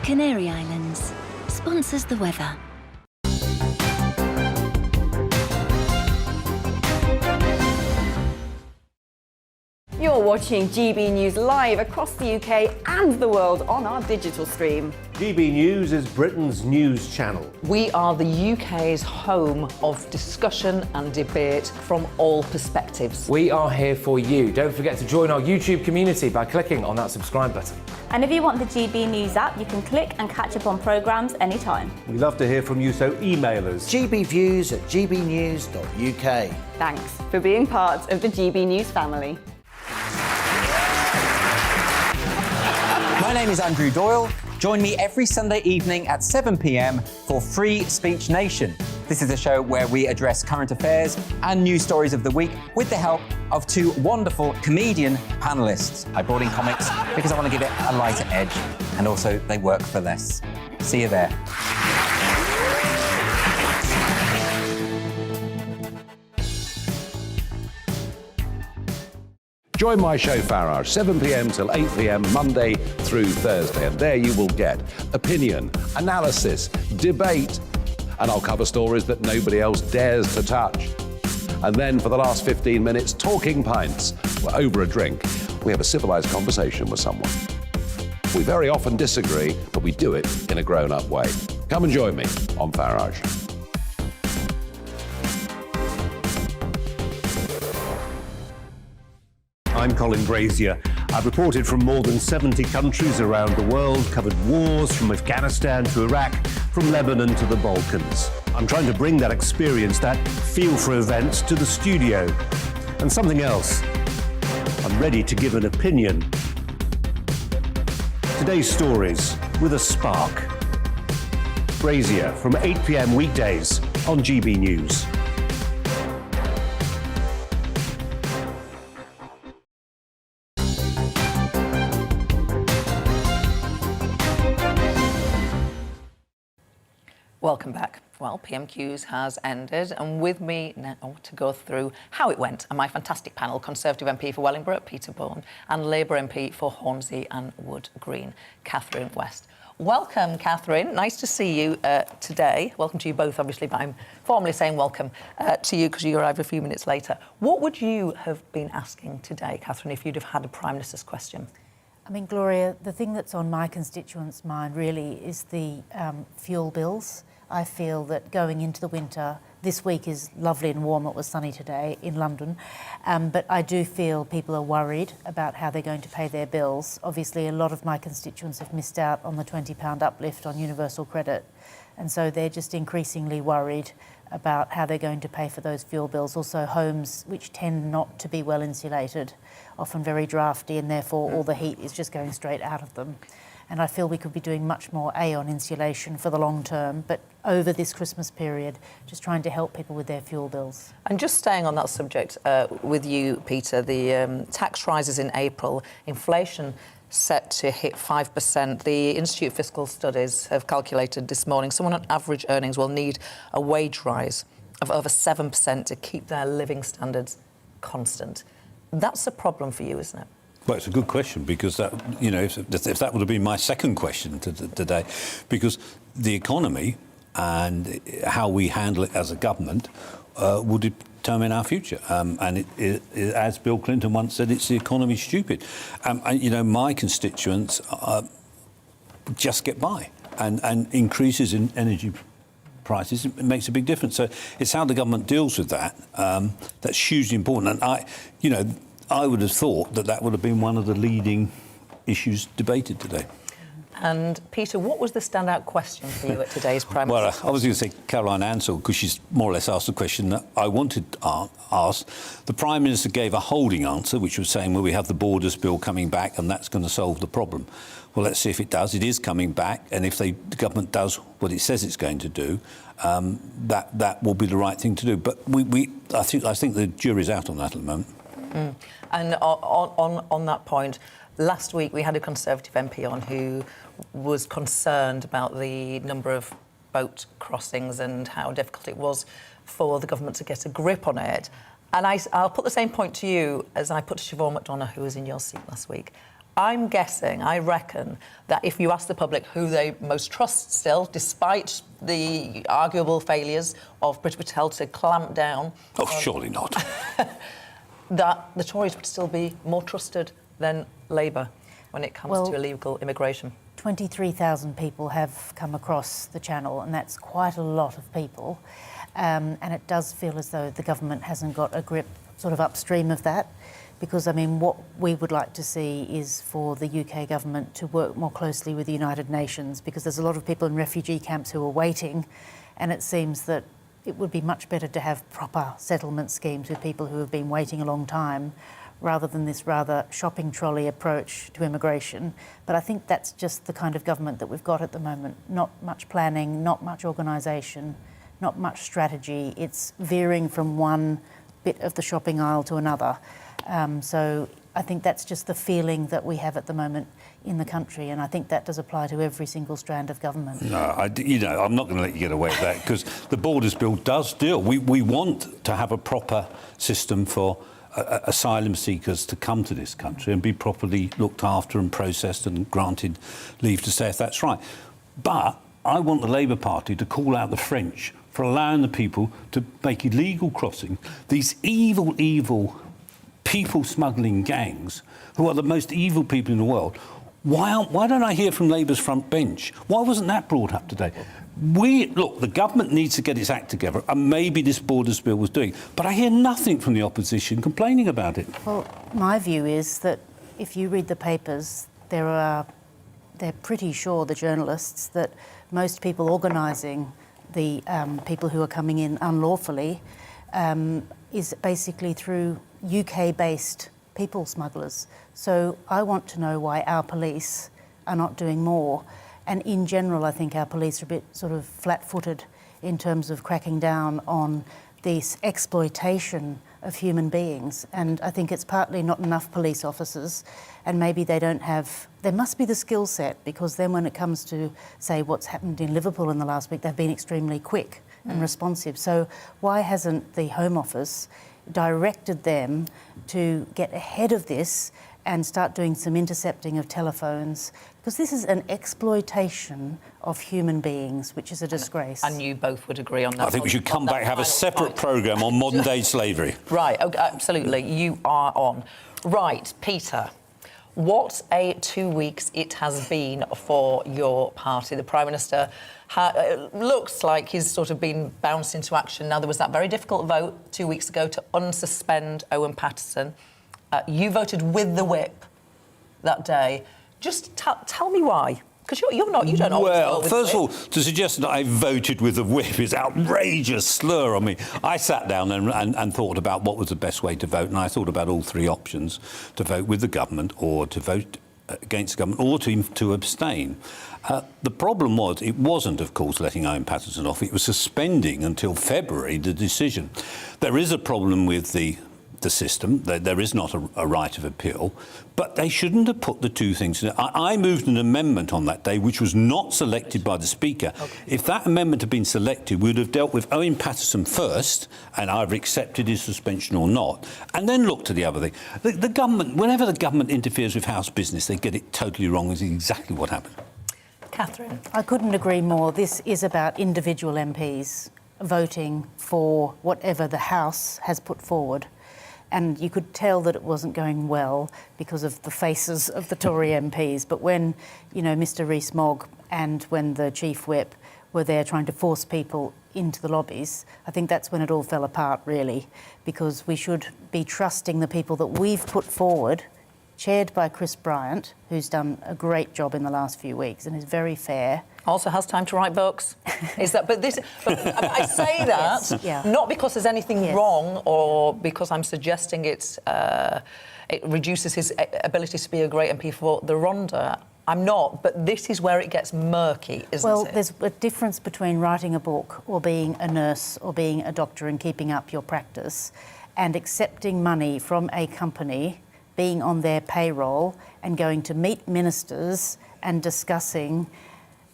Canary Islands sponsors the weather. You're watching GB News live across the UK and the world on our digital stream. GB News is Britain's news channel. We are the UK's home of discussion and debate from all perspectives. We are here for you. Don't forget to join our YouTube community by clicking on that subscribe button. And if you want the GB News app, you can click and catch up on programmes anytime. We love to hear from you, so email us. gbviews@gbnews.uk. Thanks for being part of the GB News family. My name is Andrew Doyle. Join me every Sunday evening at 7 p.m. for Free Speech Nation. This is a show where we address current affairs and news stories of the week with the help of two wonderful comedian panellists. I brought in comics because I want to give it a lighter edge, and also they work for less. See you there. Join my show Farage, 7 p.m. till 8 p.m. Monday through Thursday, and there you will get opinion, analysis, debate, and I'll cover stories that nobody else dares to touch. And then for the last 15 minutes, talking pints. We're over a drink. We have a civilised conversation with someone. We very often disagree, but we do it in a grown-up way. Come and join me on Farage. I'm Colin Brazier. I've reported from more than 70 countries around the world, covered wars from Afghanistan to Iraq, from Lebanon to the Balkans. I'm trying to bring that experience, that feel for events, to the studio. And something else, I'm ready to give an opinion. Today's stories with a spark. Brazier from 8 p.m. weekdays on GB News. Welcome back. Well, PMQs has ended, and with me now to go through how it went are my fantastic panel, Conservative MP for Wellingborough, Peter Bourne, and Labour MP for Hornsey and Wood Green, Catherine West. Welcome, Catherine. Nice to see you today. Welcome to you both, obviously, but I'm formally saying welcome to you because you arrived a few minutes later. What would you have been asking today, Catherine, if you'd have had a Prime Minister's question? I mean, Gloria, the thing that's on my constituents' mind really is the fuel bills. I feel that going into the winter, this week is lovely and warm, it was sunny today in London, but I do feel people are worried about how they're going to pay their bills. Obviously, a lot of my constituents have missed out on the £20 uplift on universal credit, and so they're just increasingly worried about how they're going to pay for those fuel bills. Also, homes which tend not to be well insulated, often very drafty, and therefore all the heat is just going straight out of them. And I feel we could be doing much more, on insulation for the long term, but over this Christmas period, just trying to help people with their fuel bills. And just staying on that subject with you, Peter, the tax rises in April, inflation set to hit 5%. The Institute of Fiscal Studies have calculated this morning someone on average earnings will need a wage rise of over 7% to keep their living standards constant. That's a problem for you, isn't it? Well, it's a good question, because that, you know, if that would have been my second question today, because the economy and how we handle it as a government will determine our future. And as Bill Clinton once said, it's the economy stupid. And, you know, my constituents just get by, and increases in energy prices, it makes a big difference. So it's how the government deals with that that's hugely important. And I would have thought that would have been one of the leading issues debated today. And Peter, what was the standout question for you at today's Prime Well, Minister? I was going to say Caroline Ansell, because she's more or less asked the question that I wanted to ask. The Prime Minister gave a holding answer, which was saying, well, we have the Borders Bill coming back and that's going to solve the problem. Well, let's see if it does. It is coming back, and if the government does what it says it's going to do, that will be the right thing to do. But I think the jury's out on that at the moment. Mm. And on that point, last week we had a Conservative MP on who was concerned about the number of boat crossings and how difficult it was for the government to get a grip on it. And I'll put the same point to you as I put to Siobhan McDonough, who was in your seat last week. I reckon that if you ask the public who they most trust still, despite the arguable failures of Priti Patel to clamp down... Oh, surely not. ...that the Tories would still be more trusted than Labour when it comes to illegal immigration. 23,000 people have come across the Channel, and that's quite a lot of people. And it does feel as though the government hasn't got a grip sort of upstream of that. Because, I mean, what we would like to see is for the UK government to work more closely with the United Nations, because there's a lot of people in refugee camps who are waiting, and it seems that it would be much better to have proper settlement schemes with people who have been waiting a long time, rather than this rather shopping trolley approach to immigration. But I think that's just the kind of government that we've got at the moment. Not much planning, not much organisation, not much strategy. It's veering from one bit of the shopping aisle to another. So I think that's just the feeling that we have at the moment in the country, and I think that does apply to every single strand of government. No, I'm not going to let you get away with that, because the Borders Bill does deal. We want to have a proper system for asylum seekers to come to this country and be properly looked after and processed and granted leave to stay, if that's right. But I want the Labour Party to call out the French for allowing the people to make illegal crossing. These evil people smuggling gangs, who are the most evil people in the world. Why don't I hear from Labour's front bench? Why wasn't that brought up today? Look, the government needs to get its act together, and maybe this Borders Bill was doing, but I hear nothing from the opposition complaining about it. Well, my view is that if you read the papers, they're pretty sure, the journalists, that most people organising the people who are coming in unlawfully is basically through UK-based people smugglers. So I want to know why our police are not doing more. And in general, I think our police are a bit sort of flat-footed in terms of cracking down on this exploitation of human beings. And I think it's partly not enough police officers, and maybe they don't have... There must be the skill set, because then when it comes to, say, what's happened in Liverpool in the last week, they've been extremely quick and responsive. So why hasn't the Home Office directed them to get ahead of this and start doing some intercepting of telephones? Because this is an exploitation of human beings, which is a disgrace. And you both would agree on that. I think we should come back and have a separate programme on modern-day slavery. Right, okay, absolutely. You are on. Right, Peter, what a 2 weeks it has been for your party. The Prime Minister looks like he's sort of been bounced into action. Now, there was that very difficult vote 2 weeks ago to unsuspend Owen Paterson. You voted with the whip that day. Just tell me why. Because you don't always vote with first the of all, to suggest that I voted with the whip is outrageous slur on me. I sat down and thought about what was the best way to vote, and I thought about all three options: to vote with the government, or to vote against the government, or to abstain. The problem was, it wasn't, of course, letting Owen Paterson off. It was suspending until February the decision. There is a problem with the the system. There is not a right of appeal, but they shouldn't have put the two things in. I moved an amendment on that day, which was not selected by the Speaker. Okay. If that amendment had been selected, we would have dealt with Owen Paterson first, and either accepted his suspension or not, and then looked at the other thing. The government, whenever the government interferes with House business, they get it totally wrong. This is exactly what happened. Catherine. I couldn't agree more. This is about individual MPs voting for whatever the House has put forward. And you could tell that it wasn't going well because of the faces of the Tory MPs. But when, you know, Mr Rees-Mogg and when the Chief Whip were there trying to force people into the lobbies, I think that's when it all fell apart, really, because we should be trusting the people that we've put forward, chaired by Chris Bryant, who's done a great job in the last few weeks and is very fair. Also has time to write books. Is that? But I say that not because there's anything wrong or because I'm suggesting it reduces his ability to be a great MP for the Rhondda. I'm not, but this is where it gets murky, isn't it? Well, there's a difference between writing a book or being a nurse or being a doctor and keeping up your practice and accepting money from a company, being on their payroll and going to meet ministers and discussing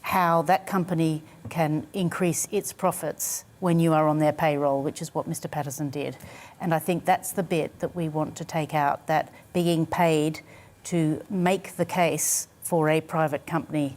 how that company can increase its profits when you are on their payroll, which is what Mr Paterson did. And I think that's the bit that we want to take out, that being paid to make the case for a private company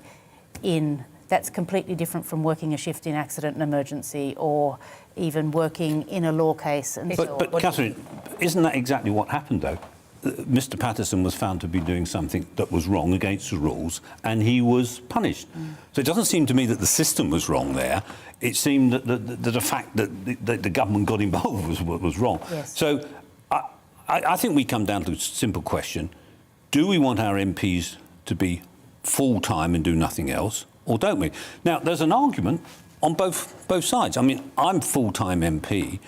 that's completely different from working a shift in accident and emergency or even working in a law case. And but Catherine, isn't that exactly what happened, though? Mr Paterson was found to be doing something that was wrong against the rules, and he was punished. So it doesn't seem to me that the system was wrong there. It seemed that the fact that the government got involved was wrong. Yes. So I think we come down to a simple question. Do we want our MPs to be full-time and do nothing else, or don't we? Now, there's an argument on both sides. I mean, I'm full-time MP,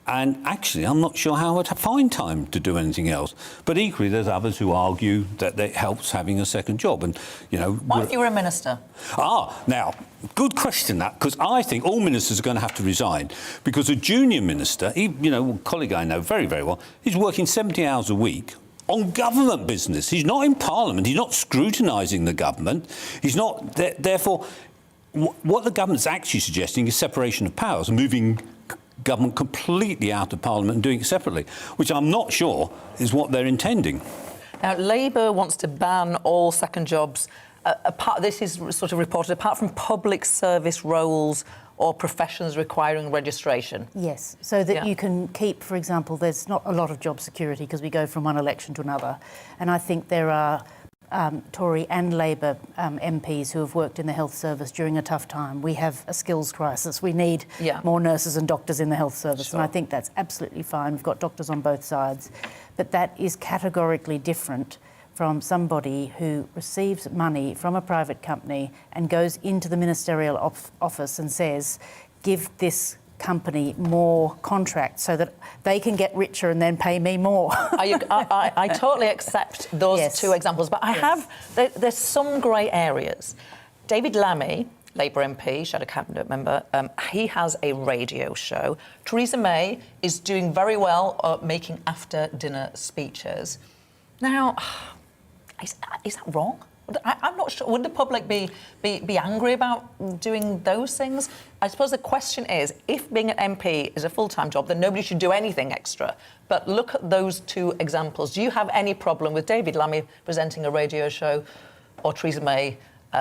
and actually, I'm not sure how I'd find time to do anything else. But equally, there's others who argue that it helps having a second job. And, you know... What if you were a minister? Now, good question, that, because I think all ministers are going to have to resign. Because a junior minister, a colleague I know very, very well, he's working 70 hours a week on government business. He's not in Parliament. He's not scrutinising the government. He's not... Therefore, what the government's actually suggesting is separation of powers, moving government completely out of Parliament and doing it separately, which I'm not sure is what they're intending. Now, Labour wants to ban all second jobs. This is sort of reported, apart from public service roles or professions requiring registration. Yes, so that you can keep, for example, there's not a lot of job security because we go from one election to another. And I think there are Tory and Labour MPs who have worked in the health service during a tough time. We have a skills crisis. We need more nurses and doctors in the health service. Sure. And I think that's absolutely fine. We've got doctors on both sides. But that is categorically different from somebody who receives money from a private company and goes into the ministerial office and says, give this company more contracts so that they can get richer and then pay me more. I totally accept those two examples, but there's some grey areas. David Lammy, Labour MP, Shadow Cabinet member, he has a radio show. Theresa May is doing very well making after-dinner speeches. Now, is that wrong? I'm not sure. Would the public be angry about doing those things? I suppose the question is, if being an MP is a full-time job, then nobody should do anything extra. But look at those two examples. Do you have any problem with David Lammy presenting a radio show or Theresa May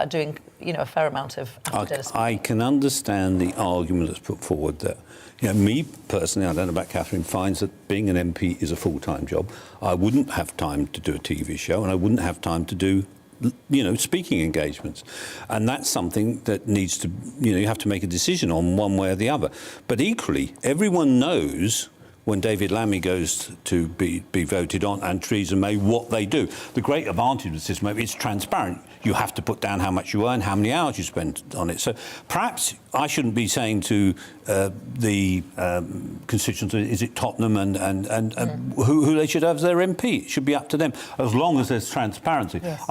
doing, a fair amount of after-dinner speeches? I can understand the argument that's put forward that, me personally, I don't know about Catherine, finds that being an MP is a full-time job. I wouldn't have time to do a TV show, and I wouldn't have time to do speaking engagements. And that's something that needs to, you have to make a decision on one way or the other. But equally, everyone knows when David Lammy goes to be voted on and Theresa May what they do. The great advantage of the system, it's transparent. You have to put down how much you earn, how many hours you spend on it. So perhaps I shouldn't be saying to the constituents, is it Tottenham and who they should have as their MP. It should be up to them, as long as there's transparency. Yes.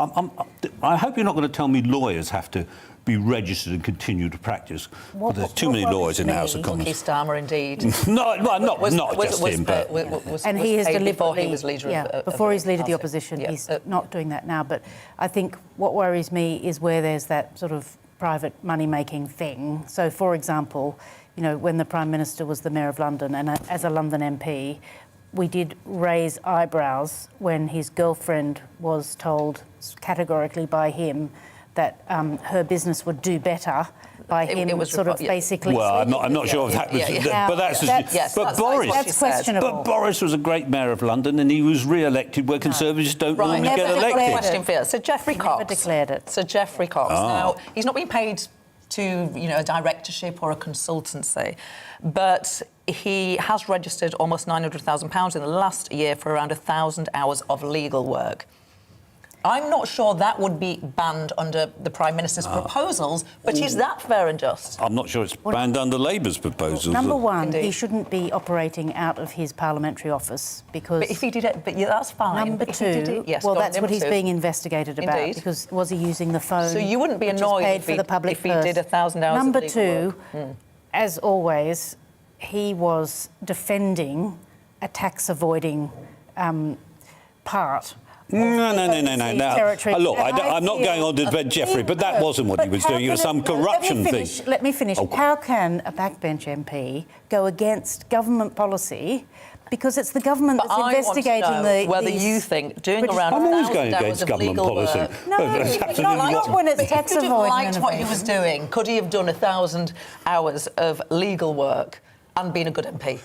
I hope you're not going to tell me lawyers have to be registered and continue to practice. But there's too many lawyers in the House of Commons. Keir Starmer, indeed. Not just him, but... And he is deliberately... Before he was leader before he's leader of the opposition, he's not doing that now. But I think what worries me is where there's that sort of private money-making thing. So, for example, you know, when the Prime Minister was the Mayor of London, and as a London MP, we did raise eyebrows when his girlfriend was told categorically by him that her business would do better by him basically... Well, I'm not sure if that was... But Boris... That's questionable. But Boris was a great Mayor of London and he was re-elected where Conservatives don't normally get elected. Question for you. Sir Geoffrey Cox. Never declared it. Sir Geoffrey Cox. Now, he's not been paid to, you know, a directorship or a consultancy, but he has registered almost £900,000 in the last year for around 1,000 hours of legal work. I'm not sure that would be banned under the Prime Minister's proposals, but is that fair and just? I'm not sure it's banned under Labour's proposals. Number one, he shouldn't be operating out of his parliamentary office because... But if he did it, that's fine. Number two, that's what he's being investigated about. Indeed. Because was he using the phone? So you wouldn't be annoyed if he did 1,000 hours Number of legal two, as always, he was defending a tax-avoiding part. No. Look, I'm not going on to defend Geoffrey, but that wasn't what he was doing. It was some corruption thing. Let me finish. How can a backbench MP go against government policy? Because it's the government that's investigating whether you think doing around I'm always going 1,000 against hours of government legal policy. work... not when it's tax avoidance. If he liked what he was doing, could he have done 1,000 hours of legal work and been a good MP?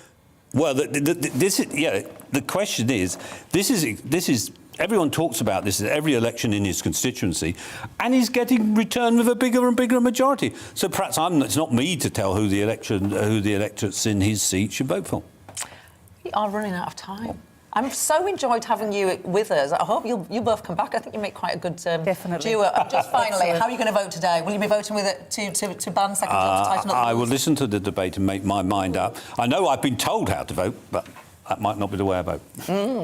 Well, the question is, this is everyone talks about this at every election in his constituency, and he's getting returned with a bigger and bigger majority. So perhaps it's not me to tell who the electorates in his seat should vote for. We are running out of time. I've so enjoyed having you with us. I hope you'll both come back. I think you make quite a good duo. Just finally, how are you going to vote today? Will you be voting with it to ban second jobs, tighten up the I will rules? listen to the debate and make my mind up. I know I've been told how to vote, but that might not be the way I vote.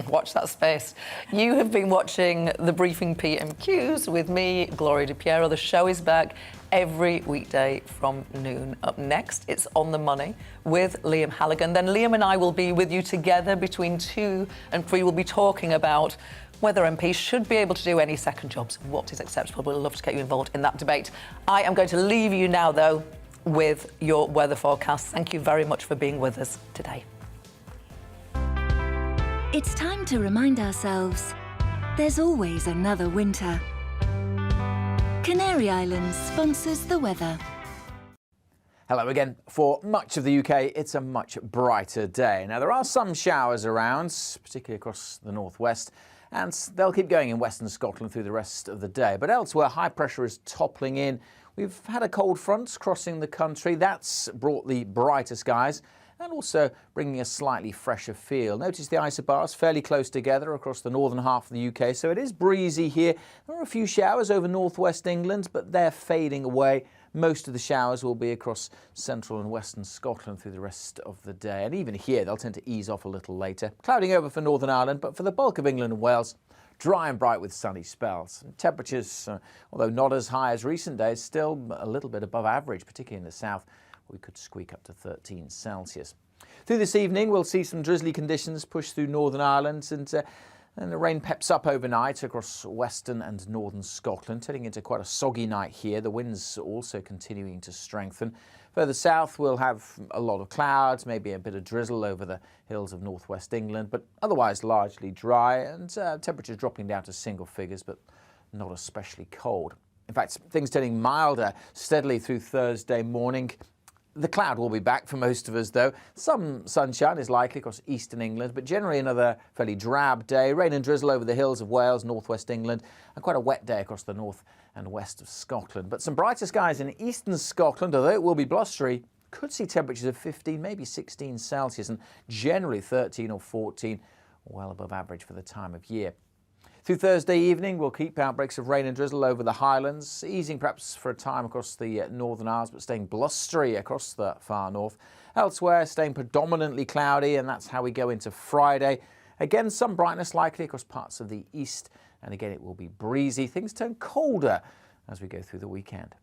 Watch that space. You have been watching The Briefing PMQs with me, Gloria DiPiero. The show is back every weekday from noon. Up next, it's On the Money with Liam Halligan. Then Liam and I will be with you together between 2 and 3. We'll be talking about whether MPs should be able to do any second jobs, what is acceptable. We'd love to get you involved in that debate. I am going to leave you now, though, with your weather forecast. Thank you very much for being with us today. It's time to remind ourselves there's always another winter. Canary Islands sponsors the weather. Hello again. For much of the UK, it's a much brighter day. Now, there are some showers around, particularly across the northwest, and they'll keep going in western Scotland through the rest of the day. But elsewhere, high pressure is toppling in. We've had a cold front crossing the country. That's brought the brighter skies and also bringing a slightly fresher feel. Notice the isobars fairly close together across the northern half of the UK, so it is breezy here. There are a few showers over northwest England, but they're fading away. Most of the showers will be across central and western Scotland through the rest of the day. And even here, they'll tend to ease off a little later. Clouding over for Northern Ireland, but for the bulk of England and Wales, dry and bright with sunny spells. And temperatures, although not as high as recent days, still a little bit above average, particularly in the south. We could squeak up to 13 Celsius. Through this evening, we'll see some drizzly conditions push through Northern Ireland, and the rain peps up overnight across western and northern Scotland, turning into quite a soggy night here. The winds also continuing to strengthen. Further south, we'll have a lot of clouds, maybe a bit of drizzle over the hills of northwest England, but otherwise largely dry, and temperatures dropping down to single figures, but not especially cold. In fact, things turning milder steadily through Thursday morning. The cloud will be back for most of us, though. Some sunshine is likely across eastern England, but generally another fairly drab day. Rain and drizzle over the hills of Wales, northwest England, and quite a wet day across the north and west of Scotland. But some brighter skies in eastern Scotland, although it will be blustery. Could see temperatures of 15, maybe 16 Celsius, and generally 13 or 14, well above average for the time of year. Through Thursday evening, we'll keep outbreaks of rain and drizzle over the Highlands, easing perhaps for a time across the Northern Isles, but staying blustery across the far north. Elsewhere, staying predominantly cloudy, and that's how we go into Friday. Again, some brightness likely across parts of the east, and again, it will be breezy. Things turn colder as we go through the weekend.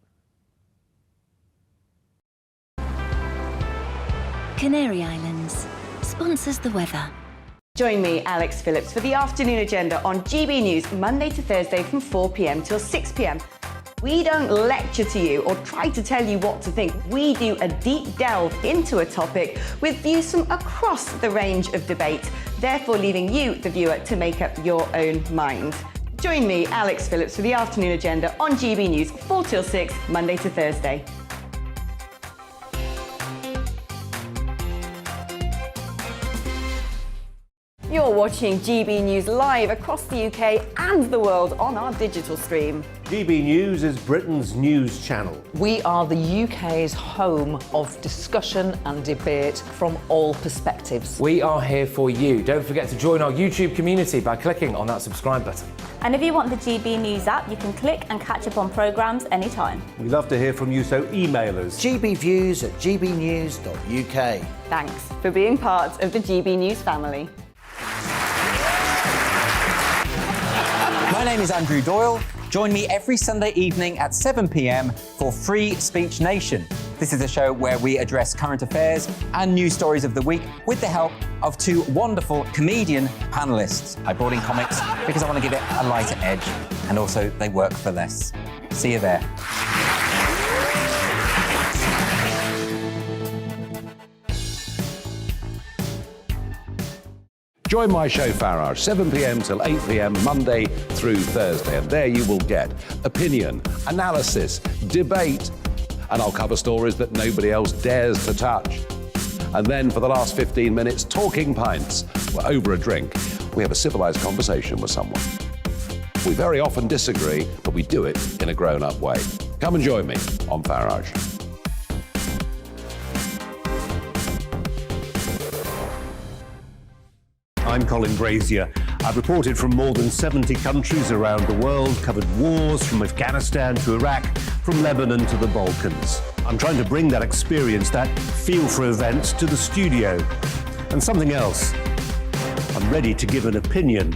Canary Islands sponsors the weather. Join me, Alex Phillips, for the afternoon agenda on GB News, Monday to Thursday from 4 p.m. till 6 p.m. We don't lecture to you or try to tell you what to think. We do a deep delve into a topic with views from across the range of debate, therefore leaving you, the viewer, to make up your own mind. Join me, Alex Phillips, for the afternoon agenda on GB News, 4 till 6, Monday to Thursday. You're watching GB News live across the UK and the world on our digital stream. GB News is Britain's news channel. We are the UK's home of discussion and debate from all perspectives. We are here for you. Don't forget to join our YouTube community by clicking on that subscribe button. And if you want the GB News app, you can click and catch up on programmes anytime. We love to hear from you, so email us. gbviews@gbnews.uk. Thanks for being part of the GB News family. My name is Andrew Doyle. Join me every Sunday evening at 7 p.m. for Free Speech Nation. This is a show where we address current affairs and news stories of the week with the help of two wonderful comedian panellists. I brought in comics because I want to give it a lighter edge, and also they work for less. See you there. Join my show Farage, 7 p.m. till 8 p.m. Monday through Thursday, and there you will get opinion, analysis, debate, and I'll cover stories that nobody else dares to touch. And then for the last 15 minutes, talking pints. We're over a drink. We have a civilised conversation with someone. We very often disagree, but we do it in a grown-up way. Come and join me on Farage. I'm Colin Brazier. I've reported from more than 70 countries around the world, covered wars from Afghanistan to Iraq, from Lebanon to the Balkans. I'm trying to bring that experience, that feel for events, to the studio. And something else, I'm ready to give an opinion.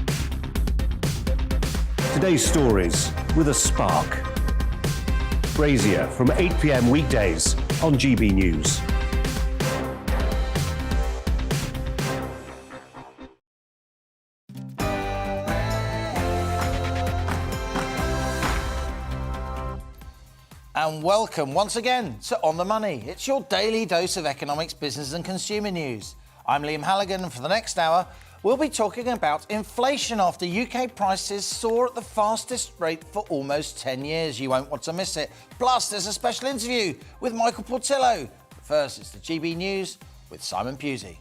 Today's stories with a spark. Brazier from 8 p.m. weekdays on GB News. And welcome once again to On the Money. It's your daily dose of economics, business and consumer news. I'm Liam Halligan, and for the next hour, we'll be talking about inflation after UK prices soar at the fastest rate for almost 10 years. You won't want to miss it. Plus, there's a special interview with Michael Portillo. But first, it's the GB News with Simon Pusey.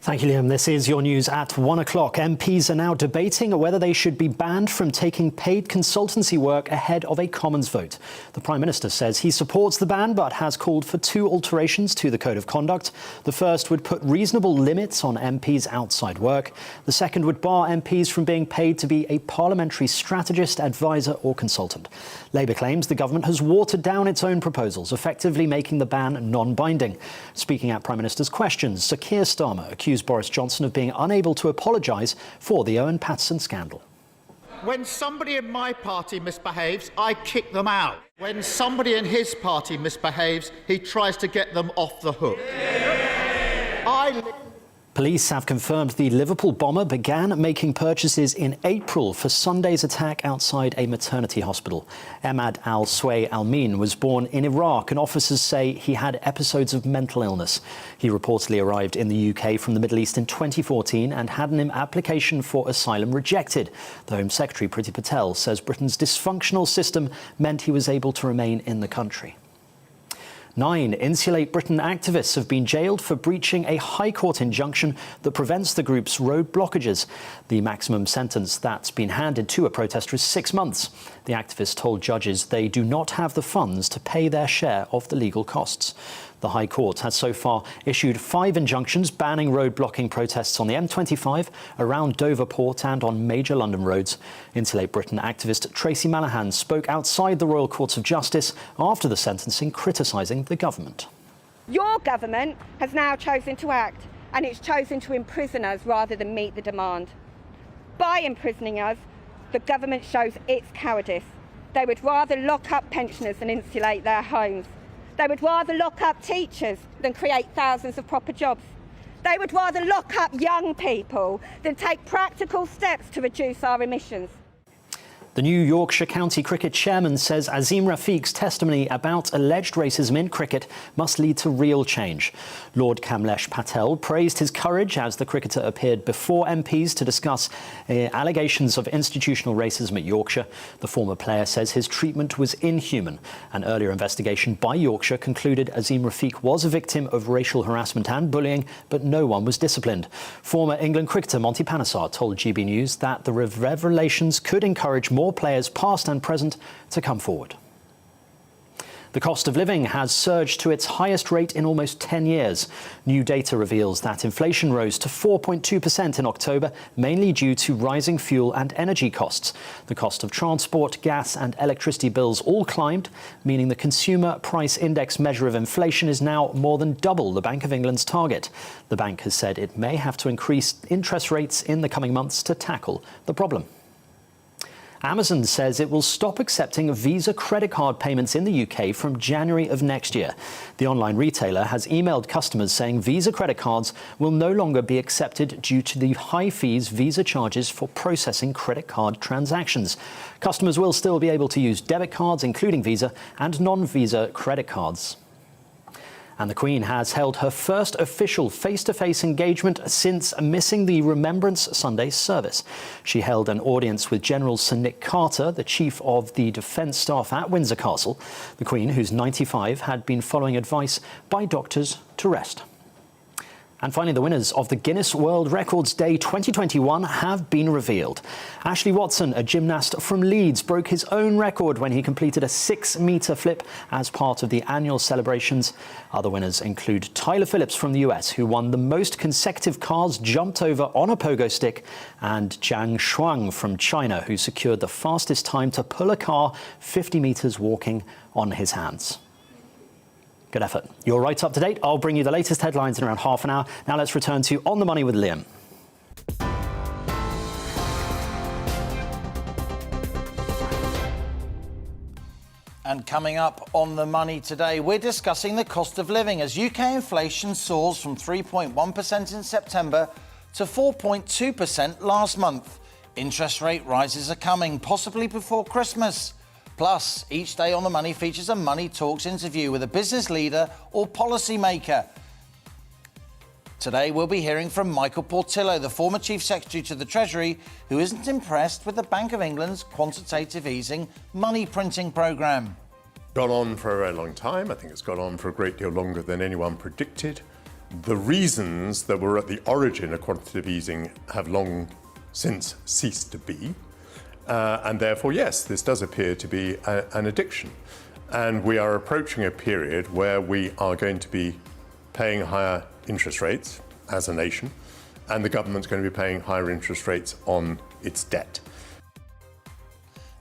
Thank you, Liam. This is your news at 1 o'clock. MPs are now debating whether they should be banned from taking paid consultancy work ahead of a Commons vote. The Prime Minister says he supports the ban, but has called for two alterations to the Code of Conduct. The first would put reasonable limits on MPs' outside work. The second would bar MPs from being paid to be a parliamentary strategist, advisor or consultant. Labour claims the government has watered down its own proposals, effectively making the ban non-binding. Speaking at Prime Minister's questions, Sir Keir Starmer accused Boris Johnson of being unable to apologise for the Owen Paterson scandal. When somebody in my party misbehaves, I kick them out. When somebody in his party misbehaves, he tries to get them off the hook. Police have confirmed the Liverpool bomber began making purchases in April for Sunday's attack outside a maternity hospital. Ahmad al-Sway al-Min was born in Iraq, and officers say he had episodes of mental illness. He reportedly arrived in the UK from the Middle East in 2014 and had an application for asylum rejected. The Home Secretary, Priti Patel, says Britain's dysfunctional system meant he was able to remain in the country. 9 Insulate Britain activists have been jailed for breaching a High Court injunction that prevents the group's road blockages. The maximum sentence that's been handed to a protester is 6 months. The activists told judges they do not have the funds to pay their share of the legal costs. The High Court has so far issued 5 injunctions banning road blocking protests on the M25, around Dover Port and on major London roads. Insulate Britain activist Tracy Manahan spoke outside the Royal Courts of Justice after the sentencing, criticising the government. Your government has now chosen to act, and it's chosen to imprison us rather than meet the demand. By imprisoning us, the government shows its cowardice. They would rather lock up pensioners than insulate their homes. They would rather lock up teachers than create thousands of proper jobs. They would rather lock up young people than take practical steps to reduce our emissions. The new Yorkshire County Cricket chairman says Azim Rafiq's testimony about alleged racism in cricket must lead to real change. Lord Kamlesh Patel praised his courage as the cricketer appeared before MPs to discuss allegations of institutional racism at Yorkshire. The former player says his treatment was inhuman. An earlier investigation by Yorkshire concluded Azim Rafiq was a victim of racial harassment and bullying, but no one was disciplined. Former England cricketer Monty Panesar told GB News that the revelations could encourage more players past and present to come forward. The cost of living has surged to its highest rate in almost 10 years. New data reveals that inflation rose to 4.2% in October, mainly due to rising fuel and energy costs. The cost of transport, gas and electricity bills all climbed, meaning the Consumer Price Index measure of inflation is now more than double the Bank of England's target. The bank has said it may have to increase interest rates in the coming months to tackle the problem. Amazon says it will stop accepting Visa credit card payments in the UK from January of next year. The online retailer has emailed customers saying Visa credit cards will no longer be accepted due to the high fees Visa charges for processing credit card transactions. Customers will still be able to use debit cards, including Visa, and non-Visa credit cards. And the Queen has held her first official face-to-face engagement since missing the Remembrance Sunday service. She held an audience with General Sir Nick Carter, the Chief of the Defence Staff at Windsor Castle. The Queen, who's 95, had been following advice by doctors to rest. And finally, the winners of the Guinness World Records Day 2021 have been revealed. Ashley Watson, a gymnast from Leeds, broke his own record when he completed a 6-metre flip as part of the annual celebrations. Other winners include Tyler Phillips from the US, who won the most consecutive cars jumped over on a pogo stick, and Jiang Shuang from China, who secured the fastest time to pull a car 50 metres walking on his hands. Good effort. You're right up to date. I'll bring you the latest headlines in around half an hour. Now let's return to On the Money with Liam. And coming up on The Money today, we're discussing the cost of living as UK inflation soars from 3.1% in September to 4.2% last month. Interest rate rises are coming, possibly before Christmas. Plus, each day on The Money features a Money Talks interview with a business leader or policy maker. Today, we'll be hearing from Michael Portillo, the former Chief Secretary to the Treasury, who isn't impressed with the Bank of England's quantitative easing money printing programme. Gone on for a very long time. I think it's gone on for a great deal longer than anyone predicted. The reasons that were at the origin of quantitative easing have long since ceased to be. And therefore, yes, this does appear to be an addiction. And we are approaching a period where we are going to be paying higher interest rates as a nation, and the government's going to be paying higher interest rates on its debt.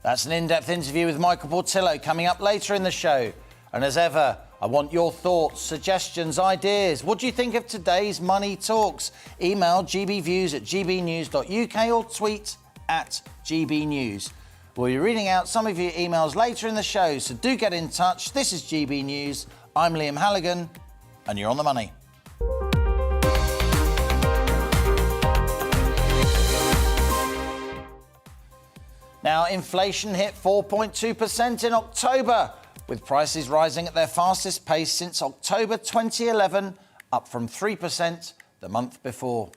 That's an in-depth interview with Michael Portillo coming up later in the show. And as ever, I want your thoughts, suggestions, ideas. What do you think of today's Money Talks? Email gbviews@gbnews.uk or tweet @GBNews. We'll be reading out some of your emails later in the show, so do get in touch. This is GB News. I'm Liam Halligan, and you're on The Money. Now, inflation hit 4.2% in October, with prices rising at their fastest pace since October 2011, up from 3% the month before.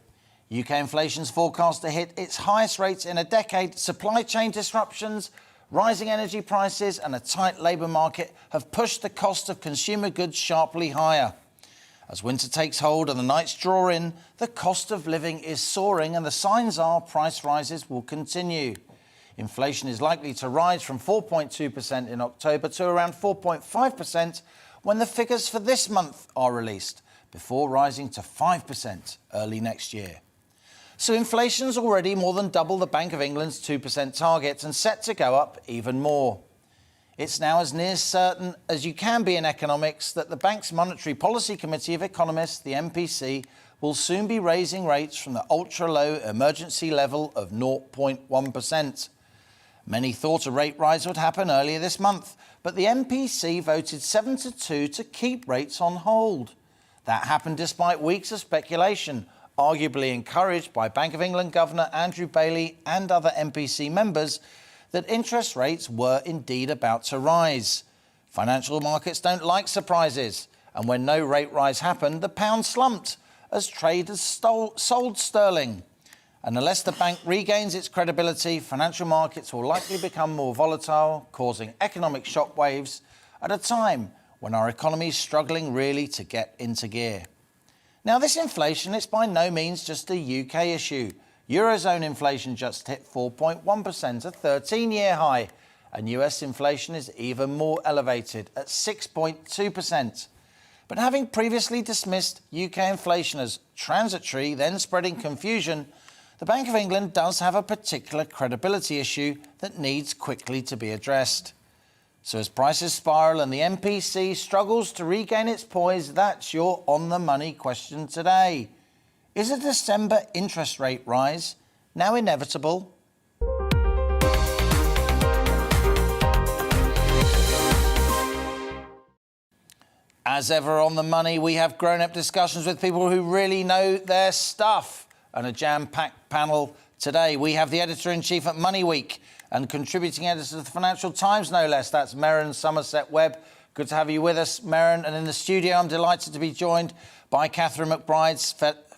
UK inflation's forecast to hit its highest rates in a decade. Supply chain disruptions, rising energy prices and a tight labour market have pushed the cost of consumer goods sharply higher. As winter takes hold and the nights draw in, the cost of living is soaring and the signs are price rises will continue. Inflation is likely to rise from 4.2% in October to around 4.5% when the figures for this month are released, before rising to 5% early next year. So inflation's already more than double the Bank of England's 2% target and set to go up even more. It's now as near certain as you can be in economics that the bank's Monetary Policy Committee of Economists, the MPC, will soon be raising rates from the ultra-low emergency level of 0.1%. Many thought a rate rise would happen earlier this month, but the MPC voted 7-2 to keep rates on hold. That happened despite weeks of speculation, arguably encouraged by Bank of England Governor Andrew Bailey and other MPC members, that interest rates were indeed about to rise. Financial markets don't like surprises, and when no rate rise happened, the pound slumped as traders sold sterling. And unless the bank regains its credibility, financial markets will likely become more volatile, causing economic shockwaves at a time when our economy is struggling really to get into gear. Now, this inflation is by no means just a UK issue. Eurozone inflation just hit 4.1%, a 13-year high, and US inflation is even more elevated at 6.2%. But having previously dismissed UK inflation as transitory, then spreading confusion, the Bank of England does have a particular credibility issue that needs quickly to be addressed. So as prices spiral and the MPC struggles to regain its poise, that's your on-the-money question today. Is a December interest rate rise now inevitable? As ever on the money, we have grown-up discussions with people who really know their stuff. And a jam-packed panel today. We have the editor-in-chief at Money Week and contributing editor to the Financial Times, no less. That's Merryn Somerset-Webb. Good to have you with us, Merryn. And in the studio, I'm delighted to be joined by Catherine McBride,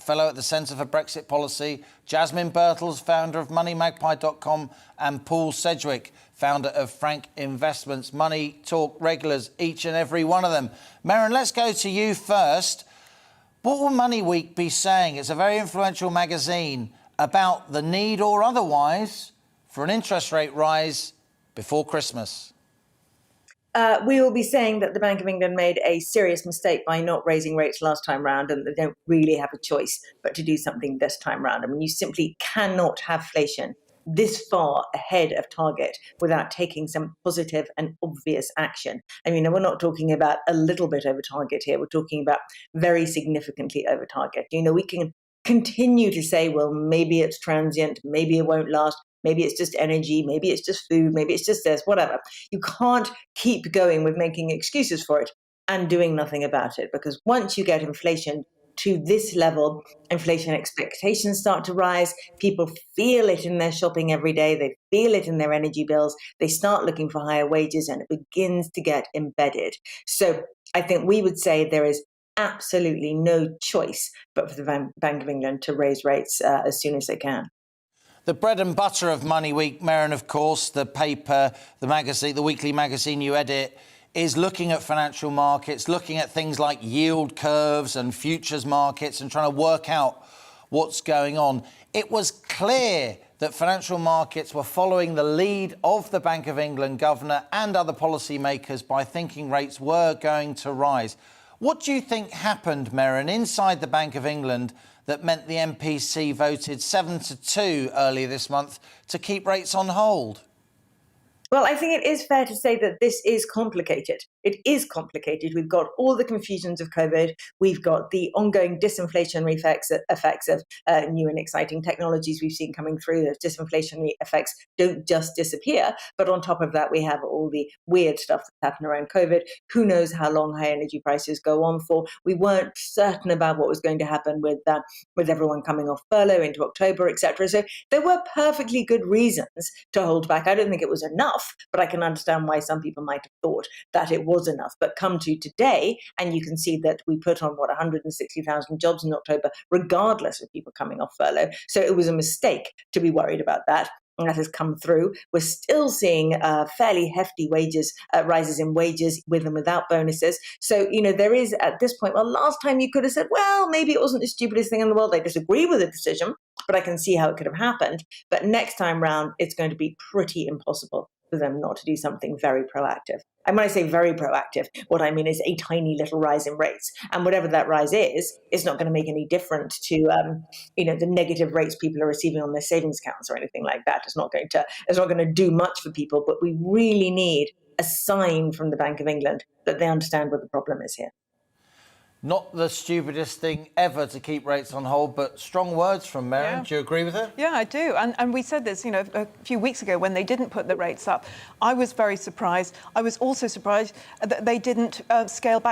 fellow at the Centre for Brexit Policy, Jasmine Birtles, founder of MoneyMagpie.com, and Paul Sedgwick, founder of Frank Investments. Money Talk regulars, each and every one of them. Merryn, let's go to you first. What will Money Week be saying? It's a very influential magazine about the need or otherwise for an interest rate rise before Christmas. We will be saying that the Bank of England made a serious mistake by not raising rates last time round, and they don't really have a choice but to do something this time round. I mean, you simply cannot have inflation this far ahead of target without taking some positive and obvious action. I mean, we're not talking about a little bit over target here. We're talking about very significantly over target. You know, we can continue to say, well, maybe it's transient, maybe it won't last, maybe it's just energy, maybe it's just food, maybe it's just this, whatever. You can't keep going with making excuses for it and doing nothing about it, because once you get inflation to this level, inflation expectations start to rise. People feel it in their shopping every day. They feel it in their energy bills. They start looking for higher wages, and it begins to get embedded. So I think we would say there is absolutely no choice but for the Bank of England to raise rates as soon as they can. The bread and butter of Money Week, Merryn, of course, the paper, the magazine, the weekly magazine you edit, is looking at financial markets, looking at things like yield curves and futures markets and trying to work out what's going on. It was clear that financial markets were following the lead of the Bank of England governor and other policymakers by thinking rates were going to rise. What do you think happened, Merryn, inside the Bank of England that meant the MPC voted 7-2 earlier this month to keep rates on hold? Well, I think it is fair to say that this is complicated. It is complicated. We've got all the confusions of COVID. We've got the ongoing disinflationary effects of new and exciting technologies we've seen coming through. Those disinflationary effects don't just disappear. But on top of that, we have all the weird stuff that's happened around COVID. Who knows how long high energy prices go on for? We weren't certain about what was going to happen with everyone coming off furlough into October, etc. So there were perfectly good reasons to hold back. I don't think it was enough, but I can understand why some people might have thought that it was enough. But come to today, and you can see that we put on, 160,000 jobs in October, regardless of people coming off furlough. So it was a mistake to be worried about that. And that has come through. We're still seeing fairly hefty rises in wages with and without bonuses. So, there is at this point, last time you could have said, well, maybe it wasn't the stupidest thing in the world. I disagree with the decision, but I can see how it could have happened. But next time round, it's going to be pretty impossible for them not to do something very proactive. And when I say very proactive, what I mean is a tiny little rise in rates. And whatever that rise is, it's not going to make any difference to, the negative rates people are receiving on their savings accounts or anything like that. It's not going to do much for people, but we really need a sign from the Bank of England that they understand what the problem is here. Not the stupidest thing ever to keep rates on hold, but strong words from Mary. Yeah. Do you agree with her? Yeah, I do. And we said this, a few weeks ago when they didn't put the rates up. I was very surprised. I was also surprised that they didn't scale back